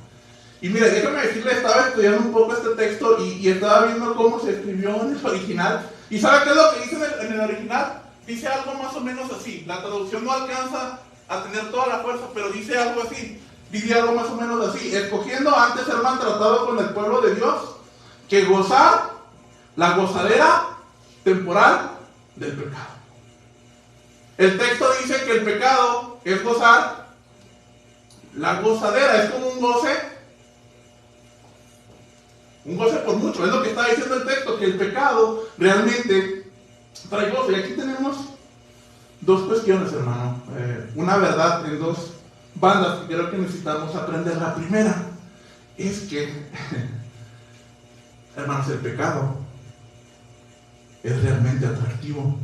Y mira, déjame decirle, estaba estudiando un poco este texto y estaba viendo cómo se escribió en el original. ¿Y sabe qué es lo que dice en el original? Dice algo más o menos así. La traducción no alcanza a tener toda la fuerza, pero dice algo así. Dice algo más o menos así. Escogiendo antes ser maltratado con el pueblo de Dios, que gozar la gozadera temporal del pecado. El texto dice que el pecado es gozar la gozadera, es como un goce por mucho, es lo que está diciendo el texto, que el pecado realmente trae gozo. Y aquí tenemos dos cuestiones, hermano, una verdad en dos bandas que creo que necesitamos aprender. La primera es que, hermanos, el pecado es realmente atractivo.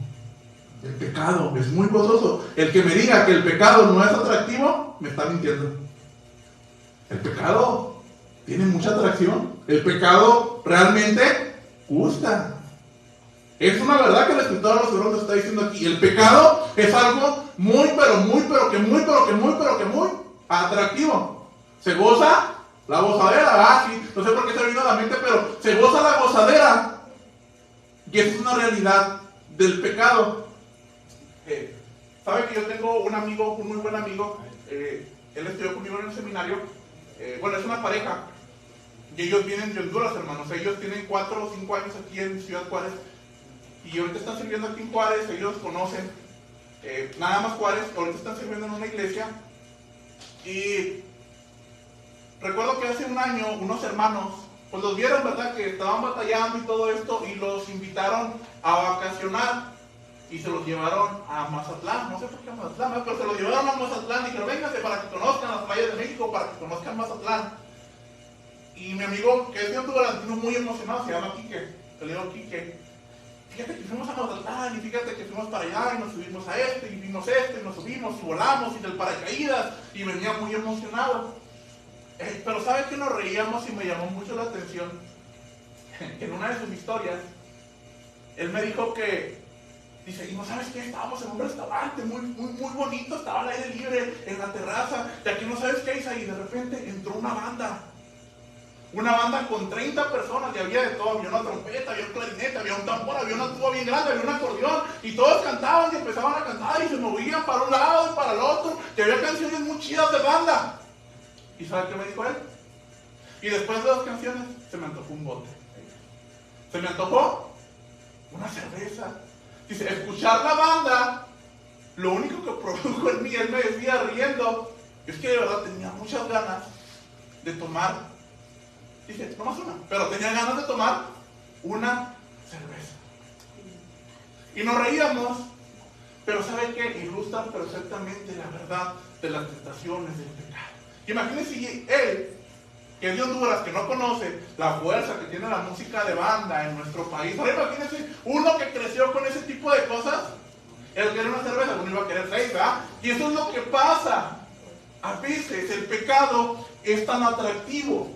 El pecado es muy gozoso. El que me diga que el pecado no es atractivo, me está mintiendo. El pecado tiene mucha atracción. El pecado realmente gusta. Es una verdad que el escritor a los hebreos nos está diciendo aquí. El pecado es algo muy atractivo. Se goza la gozadera. Sí, no sé por qué se me vino a la mente, pero se goza la gozadera. Y esa es una realidad del pecado. ¿Sabe que yo tengo un amigo, un muy buen amigo? Él estudió conmigo en el seminario. Bueno, es una pareja. Y ellos vienen de Honduras, hermanos. Ellos tienen 4 o 5 años aquí en Ciudad Juárez. Y ahorita están sirviendo aquí en Juárez. Ellos conocen nada más Juárez. Ahorita están sirviendo en una iglesia. Y recuerdo que hace un año unos hermanos, pues los vieron, ¿verdad? Que estaban batallando y todo esto. Y los invitaron a vacacionar. Y se los llevaron a Mazatlán. No sé por qué a Mazatlán, pero se los llevaron a Mazatlán. Y dijeron, vénganse para que conozcan las playas de México, para que conozcan Mazatlán. Y mi amigo, que es de Honduras, vino muy emocionado, se llama Quique, le digo Quique, fíjate que fuimos a Mazatlán, y fíjate que fuimos para allá, y nos subimos a esto, y vimos esto, y nos subimos, y volamos, y del paracaídas, y venía muy emocionado. Pero ¿sabe que nos reíamos y me llamó mucho la atención? En una de sus historias, él me dijo que, dice, y no sabes qué, estábamos en un restaurante muy bonito, estaba al aire libre, en la terraza, y aquí no sabes qué hizo, y de repente entró una banda con 30 personas, y había de todo, había una trompeta, había un clarinete, había un tambor, había una tuba bien grande, había un acordeón, y todos cantaban y empezaban a cantar y se movían para un lado y para el otro, y había canciones muy chidas de banda. ¿Y sabe qué me dijo él? Y después de 2 canciones se me antojó un bote. Se me antojó una cerveza. Dice, escuchar la banda, lo único que produjo en mí, él me decía riendo, es que de verdad tenía muchas ganas de tomar. Dice, nomás una, pero tenía ganas de tomar una cerveza. y nos reíamos. Pero ¿sabe qué? Ilustran perfectamente la verdad de las tentaciones del pecado. Imagínense él, que es de Honduras, que no conoce la fuerza que tiene la música de banda en nuestro país. Ahora imagínense uno que creció con ese tipo de cosas. Él quería una cerveza, uno iba a querer 6, ¿verdad? Y eso es lo que pasa. A veces el pecado es tan atractivo.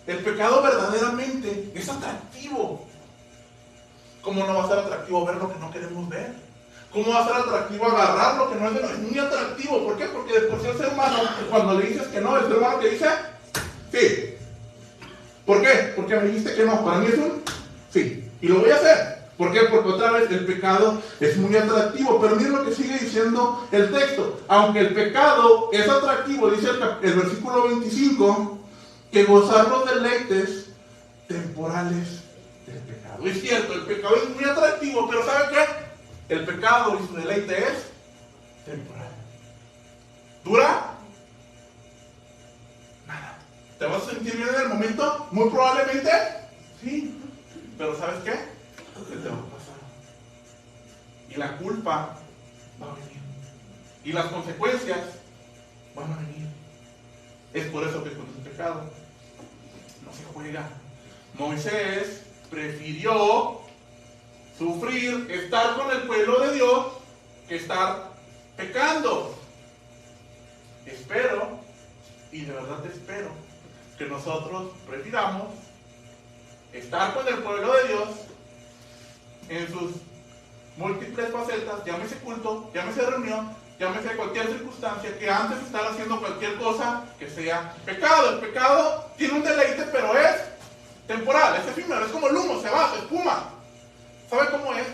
El pecado verdaderamente es atractivo. ¿Cómo no va a ser atractivo ver lo que no queremos ver? ¿Cómo va a ser atractivo agarrar lo que no es de nosotros? Es muy atractivo. ¿Por qué? Porque de por sí el ser humano, cuando le dices que no, el ser humano que dice sí. ¿Por qué? Porque me dijiste que no. Para mí es un sí. Y lo voy a hacer. ¿Por qué? Porque otra vez el pecado es muy atractivo. Pero miren lo que sigue diciendo el texto. Aunque el pecado es atractivo, dice el versículo 25, que gozar los deleites temporales del pecado. Es cierto, el pecado es muy atractivo, pero ¿sabe qué? El pecado y su deleite es temporal. ¿Dura? Nada. ¿Te vas a sentir bien en el momento? Muy probablemente sí. Pero ¿sabes qué? ¿Qué te va a pasar? Y la culpa va a venir. Y las consecuencias van a venir. Es por eso que con el pecado no se juega. Moisés prefirió sufrir, estar con el pueblo de Dios, que estar pecando. Espero, y de verdad espero, que nosotros prefiramos estar con el pueblo de Dios en sus múltiples facetas, llámese culto, llámese reunión, llámese cualquier circunstancia, que antes de estar haciendo cualquier cosa que sea pecado. El pecado tiene un deleite, pero es temporal, es efímero, es como el humo, se va, se espuma. ¿Sabe cómo es?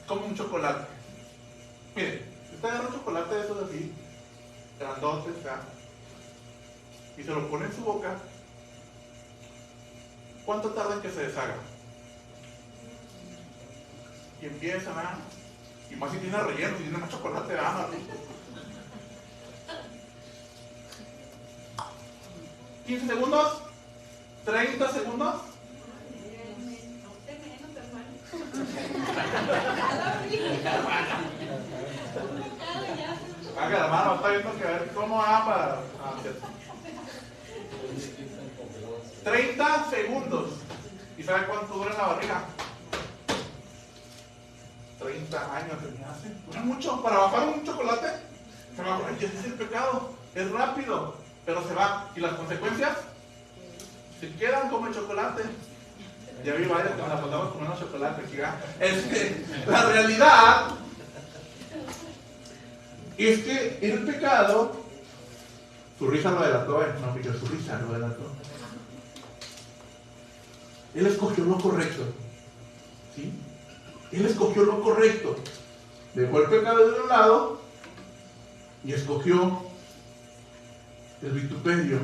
Como un chocolate. Mire, usted agarra un chocolate de esos así, grandotes, y se lo pone en su boca. ¿Cuánto tarda en que se deshaga? Y empieza, ¿verdad? Y más si tiene relleno, si tiene más chocolate, ¿verdad? 15 segundos, 30 segundos. Haga la mano, está viendo que a ver cómo va para 30 segundos. ¿Y sabe cuánto dura en la barriga? 30 años se me hace. Dura mucho. Para bajar un chocolate, se va a bajar. Ese es el pecado. Es rápido, pero se va. ¿Y las consecuencias? Se quedan como el chocolate. Ya vi varios que nos la pasamos comiendo chocolate aquí, ¿verdad? La realidad es que el pecado, su risa lo delató, no, pero su risa lo delató. Él escogió lo correcto, ¿sí? Él escogió lo correcto. Dejó el pecado de un lado y escogió el vituperio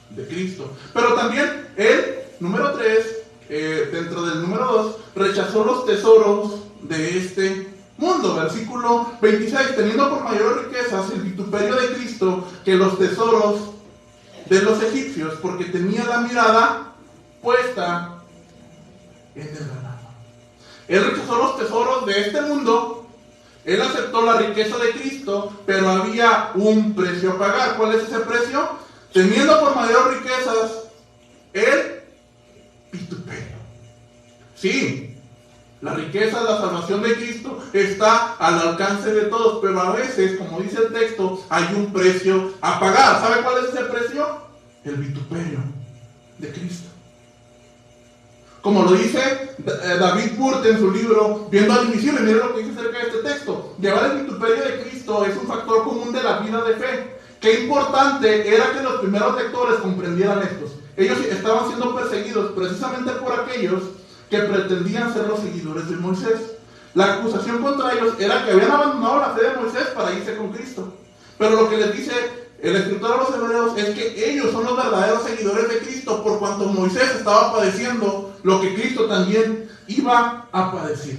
de Cristo. Pero también él, número 3, dentro del número 2, rechazó los tesoros de este mundo. Versículo 26, teniendo por mayores riquezas el vituperio de Cristo que los tesoros de los egipcios, porque tenía la mirada puesta en el ganado. Él rechazó los tesoros de este mundo, él aceptó la riqueza de Cristo, pero había un precio a pagar. ¿Cuál es ese precio? Teniendo por mayores riquezas el vituperio. Sí, la riqueza, la salvación de Cristo está al alcance de todos, pero a veces, como dice el texto, hay un precio a pagar. ¿Sabe cuál es ese precio? El vituperio de Cristo. Como lo dice David Burt en su libro Viendo al Invisible, miren lo que dice acerca de este texto. Llevar el vituperio de Cristo es un factor común de la vida de fe. Qué importante era que los primeros lectores comprendieran esto. Ellos estaban siendo perseguidos precisamente por aquellos que pretendían ser los seguidores de Moisés. La acusación contra ellos era que habían abandonado la fe de Moisés para irse con Cristo. Pero lo que les dice el escritor a los hebreos es que ellos son los verdaderos seguidores de Cristo, por cuanto Moisés estaba padeciendo lo que Cristo también iba a padecer.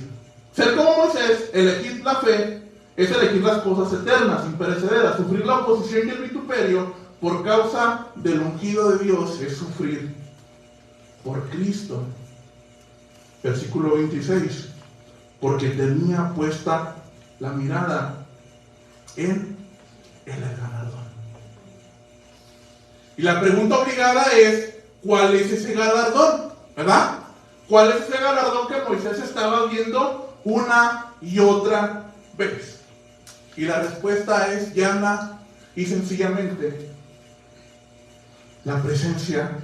Ser como Moisés, elegir la fe, es elegir las cosas eternas, imperecederas. Sufrir la oposición y el vituperio por causa del ungido de Dios es sufrir por Cristo. Versículo 26. porque tenía puesta la mirada en el galardón. Y la pregunta obligada es, ¿cuál es ese galardón? ¿Verdad? ¿Cuál es ese galardón que Moisés estaba viendo una y otra vez? Y la respuesta es llana y sencillamente la presencia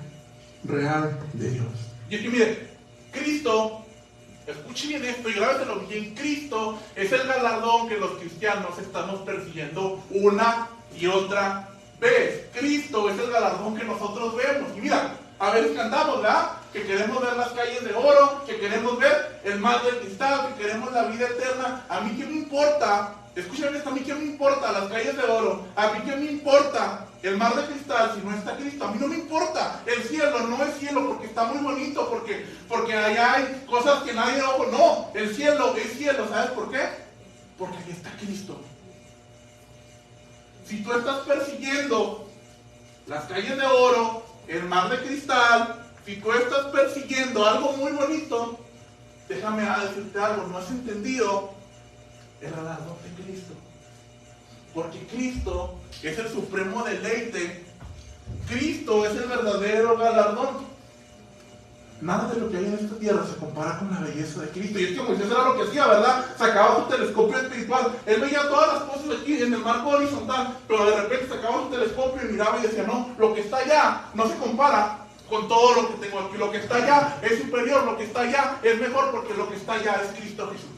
real de Dios. Y aquí mire, Cristo, escuche bien esto y grábetelo bien, Cristo es el galardón que los cristianos estamos persiguiendo una y otra vez. Cristo es el galardón que nosotros vemos. Y mira, a veces cantamos, ¿verdad? Que queremos ver las calles de oro, que queremos ver el mar de cristal, que queremos la vida eterna. A mí qué me importa, escúchame esto, a mí qué me importa las calles de oro, a mí qué me importa el mar de cristal si no está Cristo. A mí no me importa el cielo, no es cielo porque está muy bonito, porque allá hay cosas que nadie ojo. No, el cielo es cielo, ¿sabes por qué? Porque ahí está Cristo. Si tú estás persiguiendo las calles de oro, el mar de cristal, si tú estás persiguiendo algo muy bonito, déjame decirte algo, no has entendido el galardón de Cristo. Porque Cristo es el supremo deleite. Cristo es el verdadero galardón. Nada de lo que hay en esta tierra se compara con la belleza de Cristo. Y es que Moisés era lo que hacía, ¿verdad? Sacaba su telescopio espiritual. Él veía todas las cosas aquí en el marco horizontal, pero de repente sacaba su telescopio y miraba y decía, no, lo que está allá no se compara con todo lo que tengo aquí. Lo que está allá es superior, lo que está allá es mejor, porque lo que está allá es Cristo Jesús.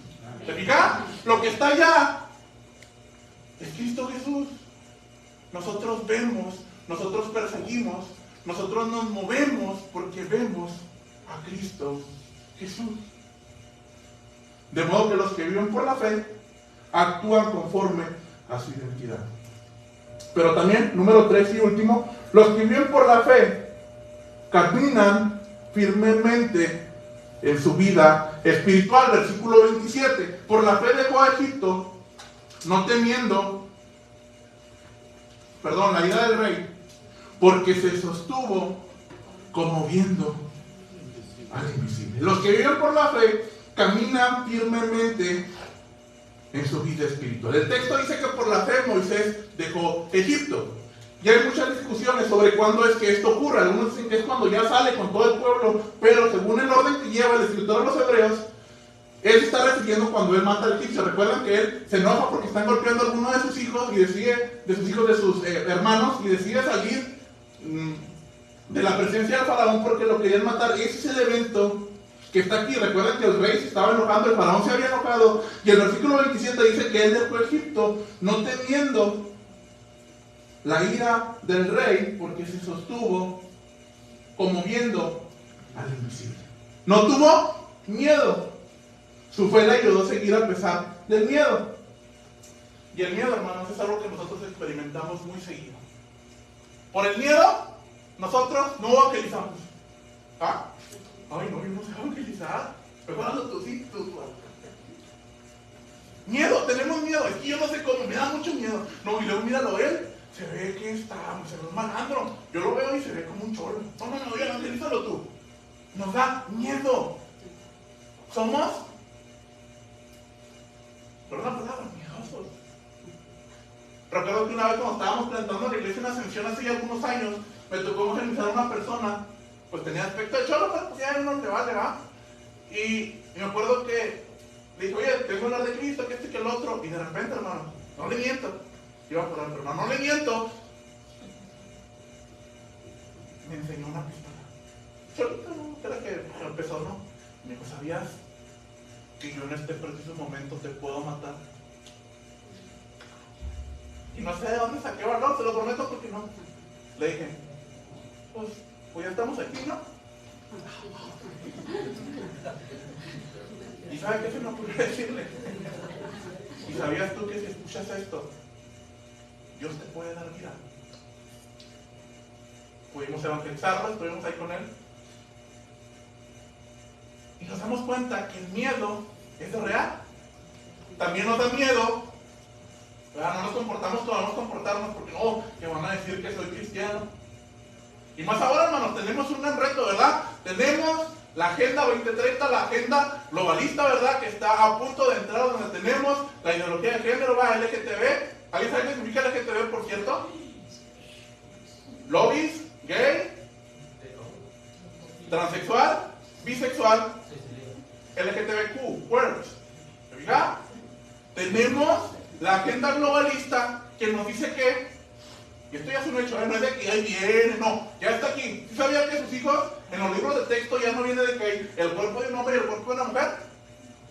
¿Se fija? Lo que está allá es Cristo Jesús. Nosotros vemos, nosotros perseguimos, nosotros nos movemos porque vemos a Cristo Jesús. De modo que los que viven por la fe actúan conforme a su identidad. Pero también, número 3 y último, los que viven por la fe caminan firmemente en su vida espiritual. Versículo 27. Por la fe dejó a Egipto, no temiendo, la ira del rey, porque se sostuvo como viendo al invisible. Los que viven por la fe caminan firmemente en su vida espiritual. El texto dice que por la fe Moisés dejó Egipto. Y hay muchas discusiones sobre cuándo es que esto ocurre. Algunos dicen que es cuando ya sale con todo el pueblo, pero según el orden que lleva el escritor de los Hebreos, él se está refiriendo cuando él mata al egipcio. Recuerdan que él se enoja porque están golpeando a alguno de sus hijos y decide, de sus hermanos, y decide salir de la presencia del faraón porque lo querían matar. Ese es el evento que está aquí. Recuerden que el rey se estaba enojando, el faraón se había enojado, y el versículo 27 dice que él dejó Egipto no temiendo la ira del rey, porque se sostuvo como viendo al invisible. No tuvo miedo. Su fe le ayudó a seguir a pesar del miedo. Y el miedo, hermanos, es algo que nosotros experimentamos muy seguido. Por el miedo, nosotros no evangelizamos. ¿Ah? Ay, no, yo no sé evangelizar. Mejorando tú, sí, tú. Miedo, tenemos miedo. Es que yo no sé cómo, me da mucho miedo. No, y luego míralo él. Se ve que se ve un malandro. Yo lo veo y se ve como un cholo. No, ya evangelízalo tú. Nos da miedo. Somos, perdón la palabra, miedosos. Recuerdo que una vez cuando estábamos plantando la iglesia en Ascensión hace ya algunos años, me tocó evangelizar a una persona, pues tenía aspecto de cholo, pero pues ya uno te vale, ¿va? Y me acuerdo que le dije, oye, tengo que hablar de Cristo, que este y que el otro, y de repente, hermano, no le miento. Iba por ahí, pero no le miento. Me enseñó una pistola. Cholita, no, era que empezó, ¿no? Me dijo, ¿sabías que yo en este preciso momento te puedo matar? Y no sé de dónde saqué valor, se lo prometo porque no. Le dije, pues ya estamos aquí, ¿no? ¿Y sabe qué se me ocurrió decirle? ¿Y sabías tú que si escuchas esto, Dios te puede dar vida? Pudimos evangelizarlo, estuvimos ahí con él. Y nos damos cuenta que el miedo es real. También nos da miedo, ¿verdad? No nos comportamos como vamos a comportarnos porque no, que van a decir que soy cristiano. Y más ahora, hermanos, tenemos un gran reto, ¿verdad? Tenemos La Agenda 2030, la agenda globalista, ¿verdad? Que está a punto de entrar donde tenemos la ideología de género, va, LGTB. ¿Alguien sabe qué significa LGTB, por cierto? Lobbies, gay, transexual, bisexual, LGTBQ, queers. ¿Se fija? Tenemos la agenda globalista que nos dice que, y esto ya es un hecho, no es de que ahí viene, no, ya está aquí. ¿Sí sabían que sus hijos en los libros de texto ya no viene de que hay el cuerpo de un hombre y el cuerpo de una mujer?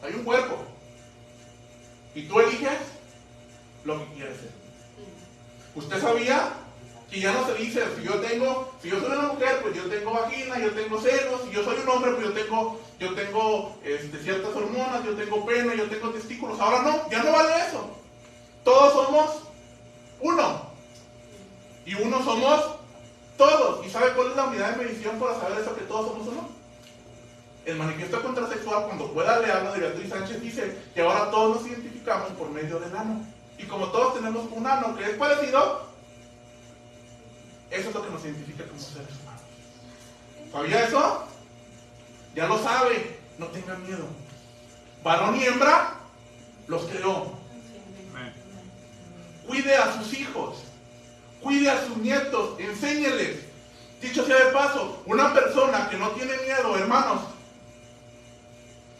Hay un cuerpo. Y tú eliges lo que quieres ser. ¿Usted sabía que ya no se dice, si yo soy una mujer, pues yo tengo vagina, yo tengo senos, si yo soy un hombre, pues yo tengo ciertas hormonas, yo tengo pene, yo tengo testículos? Ahora no, ya no vale eso. Todos somos uno. Y uno somos todos. ¿Y sabe cuál es la unidad de medición para saber eso, que todos somos uno? El manifiesto contrasexual, cuando pueda leerlo, de Beatriz Sánchez, dice que ahora todos nos identificamos por medio del ano. Y como todos tenemos un ano que es parecido, eso es lo que nos identifica como seres humanos. ¿Sabía eso? Ya lo sabe. No tenga miedo. Varón y hembra los creó. Cuide a sus hijos. Cuide a sus nietos. Enséñeles. Dicho sea de paso, una persona que no tiene miedo, hermanos,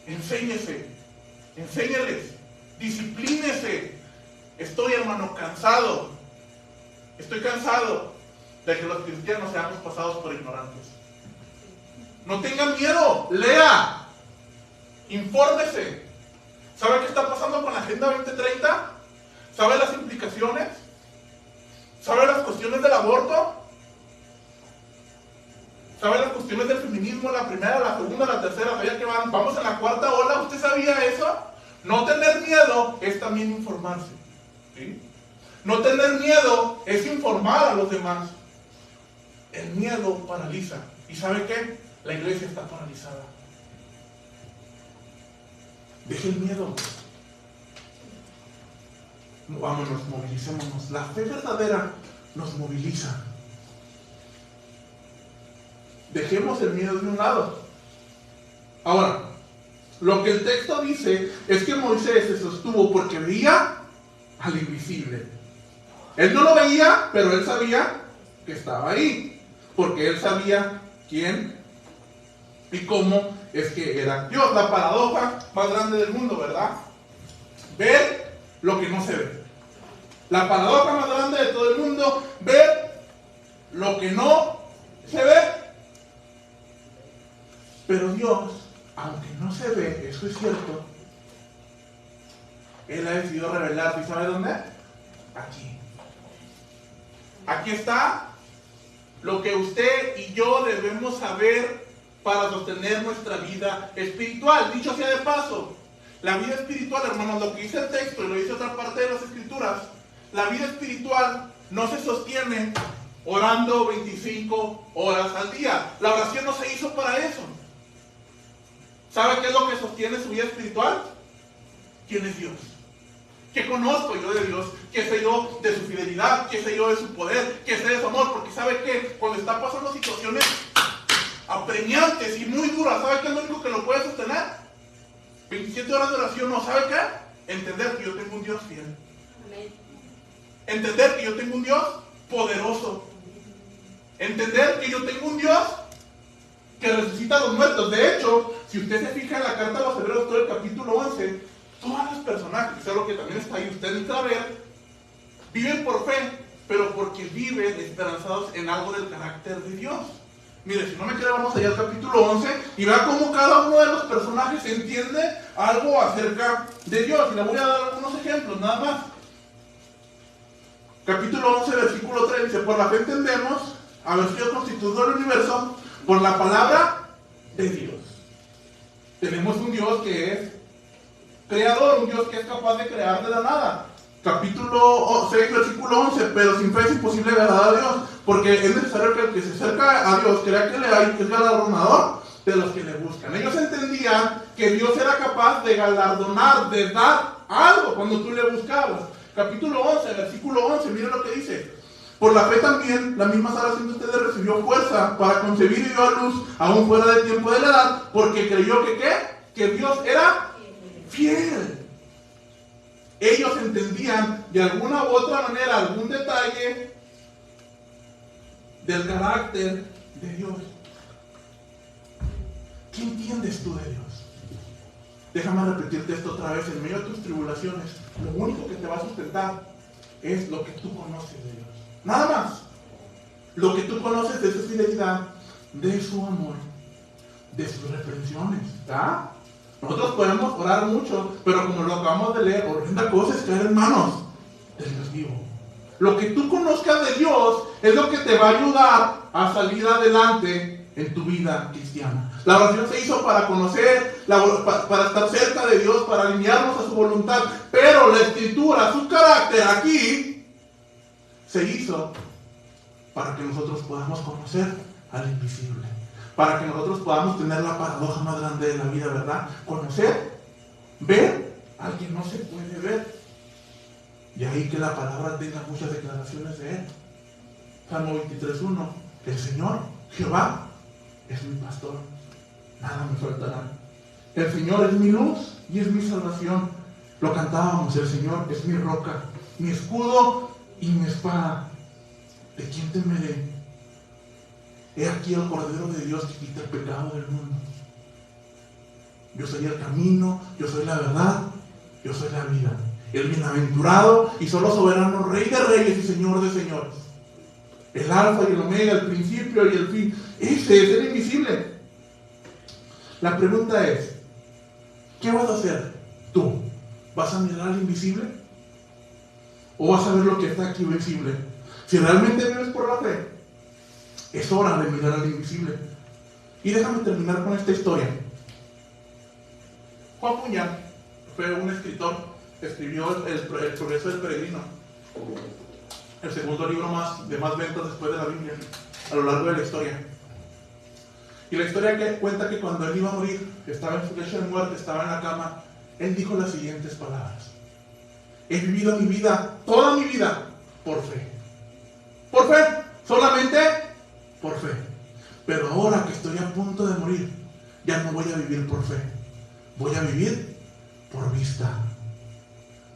enséñese. Enséñeles. Disciplínese. Estoy, hermano, cansado. Estoy cansado de que los cristianos seamos pasados por ignorantes. No tengan miedo, lea, infórmese. ¿Sabe qué está pasando con la Agenda 2030? ¿Sabe las implicaciones? ¿Sabe las cuestiones del aborto? ¿Sabe las cuestiones del feminismo? La primera, la segunda, la tercera. ¿Sabía que vamos en la cuarta ola? ¿Usted sabía eso? No tener miedo es también informarse. ¿Sí? No tener miedo es informar a los demás. El miedo paraliza. ¿Y sabe qué? La iglesia está paralizada. Deje el miedo. Vámonos, movilicémonos. La fe verdadera nos moviliza. Dejemos el miedo de un lado. Ahora, lo que el texto dice es que Moisés se sostuvo porque veía al invisible. Él no lo veía, pero él sabía que estaba ahí. Porque él sabía quién y cómo es que era Dios. La paradoja más grande del mundo, ¿verdad? Ver lo que no se ve. La paradoja más grande de todo el mundo, ver lo que no se ve. Pero Dios, aunque no se ve, eso es cierto, Él ha decidido revelarse. ¿Y sabe dónde? Aquí. Aquí está lo que usted y yo debemos saber para sostener nuestra vida espiritual. Dicho sea de paso, la vida espiritual, hermanos, lo que dice el texto y lo dice otra parte de las escrituras, la vida espiritual no se sostiene orando 25 horas al día. La oración no se hizo para eso. ¿Sabe qué es lo que sostiene su vida espiritual? ¿Quién es Dios? ¿Qué conozco yo de Dios? ¿Qué sé yo de su fidelidad? ¿Qué sé yo de su poder? ¿Qué sé de su amor? Porque ¿sabe qué? Cuando está pasando situaciones apremiantes y muy duras, ¿sabe qué es lo único que lo puede sostener? 27 horas de oración, ¿no? ¿Sabe qué? Entender que yo tengo un Dios fiel. Entender que yo tengo un Dios poderoso. Entender que yo tengo un Dios que resucita a los muertos. De hecho, si usted se fija en la carta a los Hebreos, todo el capítulo 11, todos los personajes, que es algo que también está ahí, usted necesita ver, viven por fe, pero porque viven esperanzados en algo del carácter de Dios. Mire, si no me cree, vamos allá al capítulo 11 y vea cómo cada uno de los personajes entiende algo acerca de Dios. Y le voy a dar algunos ejemplos, nada más. Capítulo 11, versículo 3, dice: por la fe entendemos haber sido constituido el universo por la palabra de Dios. Tenemos un Dios que es creador, un Dios que es capaz de crear de la nada. Capítulo 6, versículo 11, pero sin fe es imposible agradar a Dios, porque es necesario que el que se acerca a Dios crea que le hay, que es galardonador de los que le buscan. Ellos entendían que Dios era capaz de galardonar, de dar algo cuando tú le buscabas. Capítulo 11, versículo 11, miren lo que dice: Por la fe también, la misma Sara siendo ustedes recibió fuerza para concebir y dio a luz, aún fuera del tiempo de la edad, porque creyó que ¿qué? Que Dios era fiel. Ellos entendían de alguna u otra manera algún detalle del carácter de Dios. ¿Qué entiendes tú de Dios? Déjame repetirte esto otra vez. En medio de tus tribulaciones, lo único que te va a sustentar es lo que tú conoces de Dios. Nada más. Lo que tú conoces de su fidelidad, de su amor, de sus reprensiones. ¿Está? Nosotros podemos orar mucho, pero como lo acabamos de leer, horrenda cosa es caer en manos del Dios vivo. Lo que tú conozcas de Dios es lo que te va a ayudar a salir adelante en tu vida cristiana. La oración se hizo para conocer, para estar cerca de Dios, para alinearnos a su voluntad. Pero la Escritura, su carácter aquí, se hizo para que nosotros podamos conocer al invisible. Para que nosotros podamos tener la paradoja más grande de la vida, ¿verdad? Conocer, ver al que no se puede ver. Y ahí que la palabra tenga muchas declaraciones de Él. Salmo 23:1. El Señor, Jehová, es mi pastor. Nada me faltará. El Señor es mi luz y es mi salvación. Lo cantábamos. El Señor es mi roca, mi escudo y mi espada. ¿De quién temeré? He aquí el Cordero de Dios que quita el pecado del mundo. Yo soy el camino, yo soy la verdad, yo soy la vida. El bienaventurado y solo soberano, Rey de reyes y Señor de señores. El alfa y el omega, el principio y el fin. Ese es el invisible. La pregunta es, ¿qué vas a hacer tú? ¿Vas a mirar al invisible? ¿O vas a ver lo que está aquí visible? Si realmente vives por la fe, es hora de mirar al invisible. Y déjame terminar con esta historia. Juan Puñal fue un escritor, escribió el Progreso del Peregrino, el segundo libro de más ventas después de la Biblia, a lo largo de la historia. Y la historia que cuenta que cuando él iba a morir, estaba en su lecho de muerte, estaba en la cama, él dijo las siguientes palabras: he vivido mi vida, toda mi vida, por fe. Por fe, solamente por fe. Pero ahora que estoy a punto de morir, ya no voy a vivir por fe. Voy a vivir por vista.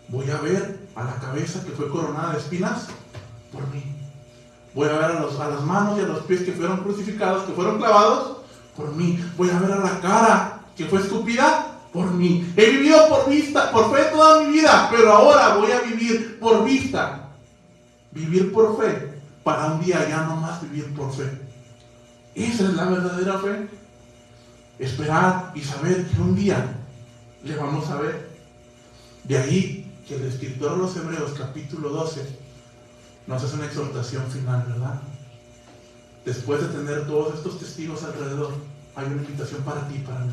Voy a ver a la cabeza que fue coronada de espinas por mí. Voy a ver a las manos y a los pies que fueron crucificados, que fueron clavados por mí. Voy a ver a la cara que fue escupida por mí. He vivido por vista, por fe toda mi vida, pero ahora voy a vivir por vista. Vivir por fe, para un día ya no más vivir por fe. Esa es la verdadera fe. Esperar y saber que un día le vamos a ver. De ahí que el escritor de los Hebreos, capítulo 12, nos hace una exhortación final, ¿verdad? Después de tener todos estos testigos alrededor, hay una invitación para ti y para mí.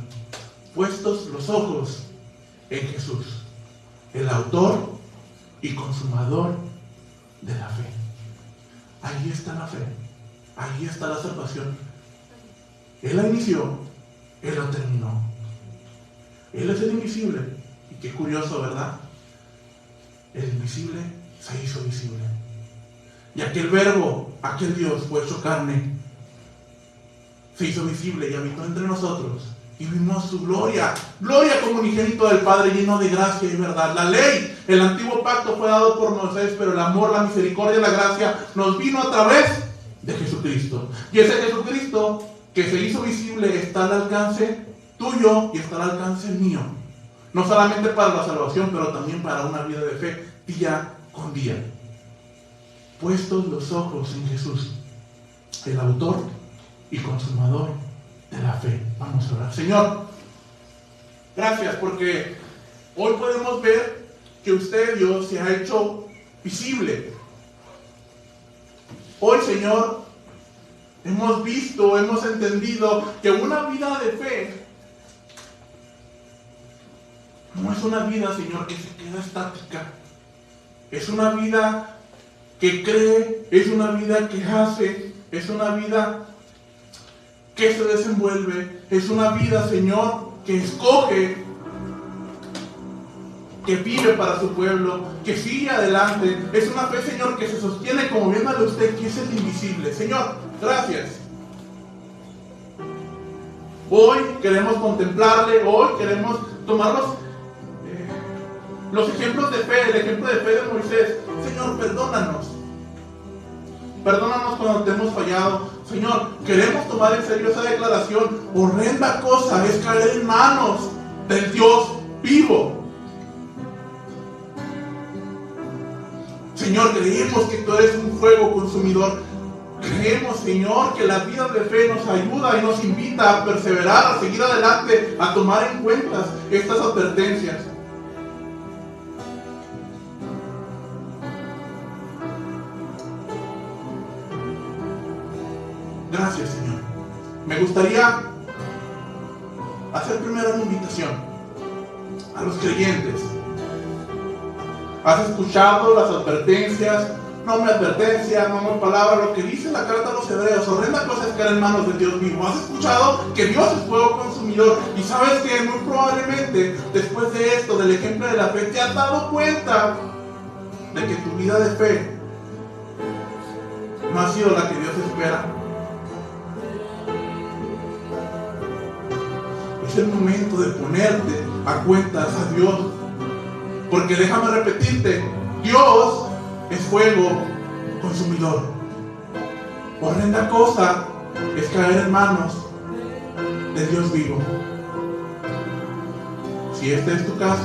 Puestos los ojos en Jesús, el autor y consumador de la fe. Ahí está la fe, ahí está la salvación. Él la inició, Él la terminó. Él es el invisible. Y qué curioso, ¿verdad? El invisible se hizo visible. Y aquel verbo, aquel Dios fue hecho carne, se hizo visible y habitó entre nosotros. Y vimos su gloria, gloria como unigénito del Padre, lleno de gracia y verdad. La ley, el antiguo pacto fue dado por Moisés, pero el amor, la misericordia y la gracia nos vino a través de Jesucristo. Y ese Jesucristo que se hizo visible está al alcance tuyo y está al alcance mío. No solamente para la salvación, pero también para una vida de fe día con día. Puestos los ojos en Jesús, el autor y consumador de la fe. Vamos a orar. Señor, gracias porque hoy podemos ver que usted, Dios, se ha hecho visible. Hoy, Señor, hemos visto, hemos entendido que una vida de fe no es una vida, Señor, que se queda estática. Es una vida que cree, es una vida que hace, es una vida que se desenvuelve, es una vida, Señor, que escoge que vive para su pueblo, que sigue adelante. Es una fe, Señor, que se sostiene como viéndole a usted, que es el invisible. Señor, gracias. Hoy queremos contemplarle, hoy queremos tomar los ejemplos de fe, el ejemplo de fe de Moisés. Señor, perdónanos. Perdónanos cuando te hemos fallado. Señor, queremos tomar en serio esa declaración. Horrenda cosa es caer en manos del Dios vivo. Señor, creemos que tú eres un fuego consumidor. Creemos, Señor, que la vida de fe nos ayuda y nos invita a perseverar, a seguir adelante, a tomar en cuenta estas advertencias. Gracias, Señor. Me gustaría hacer primero una invitación a los creyentes. ¿Has escuchado las advertencias? No me advertencia, no me palabra, lo que dice la carta a los hebreos. Horrenda cosa es caer en manos de Dios vivo. ¿Has escuchado que Dios es fuego consumidor? Y sabes que muy probablemente después de esto, del ejemplo de la fe, te has dado cuenta de que tu vida de fe no ha sido la que Dios espera. Es el momento de ponerte a cuentas a Dios. Porque déjame repetirte, Dios es fuego consumidor. Horrenda cosa es caer en manos de Dios vivo. Si este es tu caso,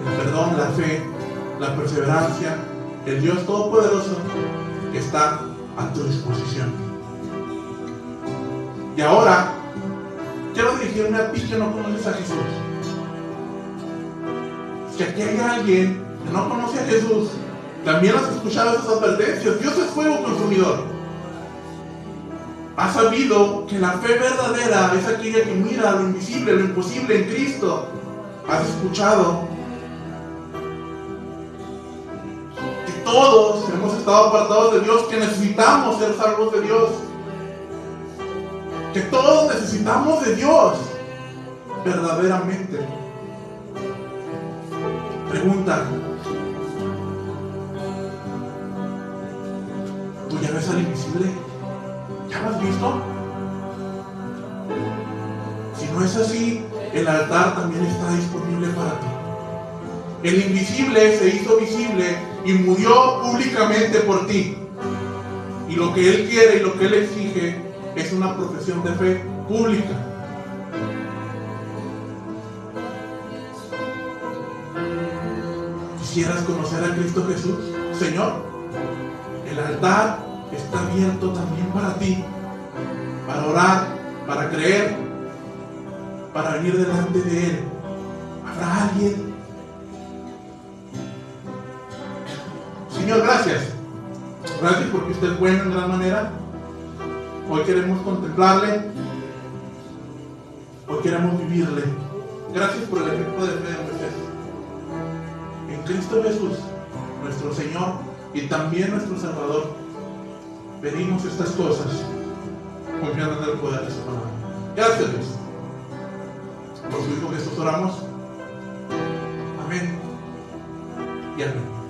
el perdón, la fe, la perseverancia, el Dios Todopoderoso está a tu disposición. Y ahora quiero dirigirme a ti que no conoces a Jesús. Si aquí hay alguien que no conoce a Jesús, también has escuchado esas advertencias. Dios es fuego consumidor. Has sabido que la fe verdadera es aquella que mira lo invisible, lo imposible en Cristo. Has escuchado que todos hemos estado apartados de Dios, que necesitamos ser salvos de Dios, que todos necesitamos de Dios verdaderamente. Pregunta: ¿tú ya ves al invisible? ¿Ya lo has visto? Si no es así, el altar también está disponible para ti. El invisible se hizo visible y murió públicamente por ti. Y lo que Él quiere y lo que Él exige es una profesión de fe pública. ¿Quisieras conocer a Cristo Jesús, Señor? El altar está abierto también para ti, para orar, para creer, para venir delante de Él. ¿Habrá alguien? Señor, gracias. Gracias porque usted es bueno en gran manera. Hoy queremos contemplarle. Hoy queremos vivirle. Gracias por el ejemplo de fe de Moisés. En Cristo Jesús, nuestro Señor y también nuestro Salvador, pedimos estas cosas confiando en el poder de su palabra. Gracias, Dios. Por su Hijo Jesús oramos. Amén y amén.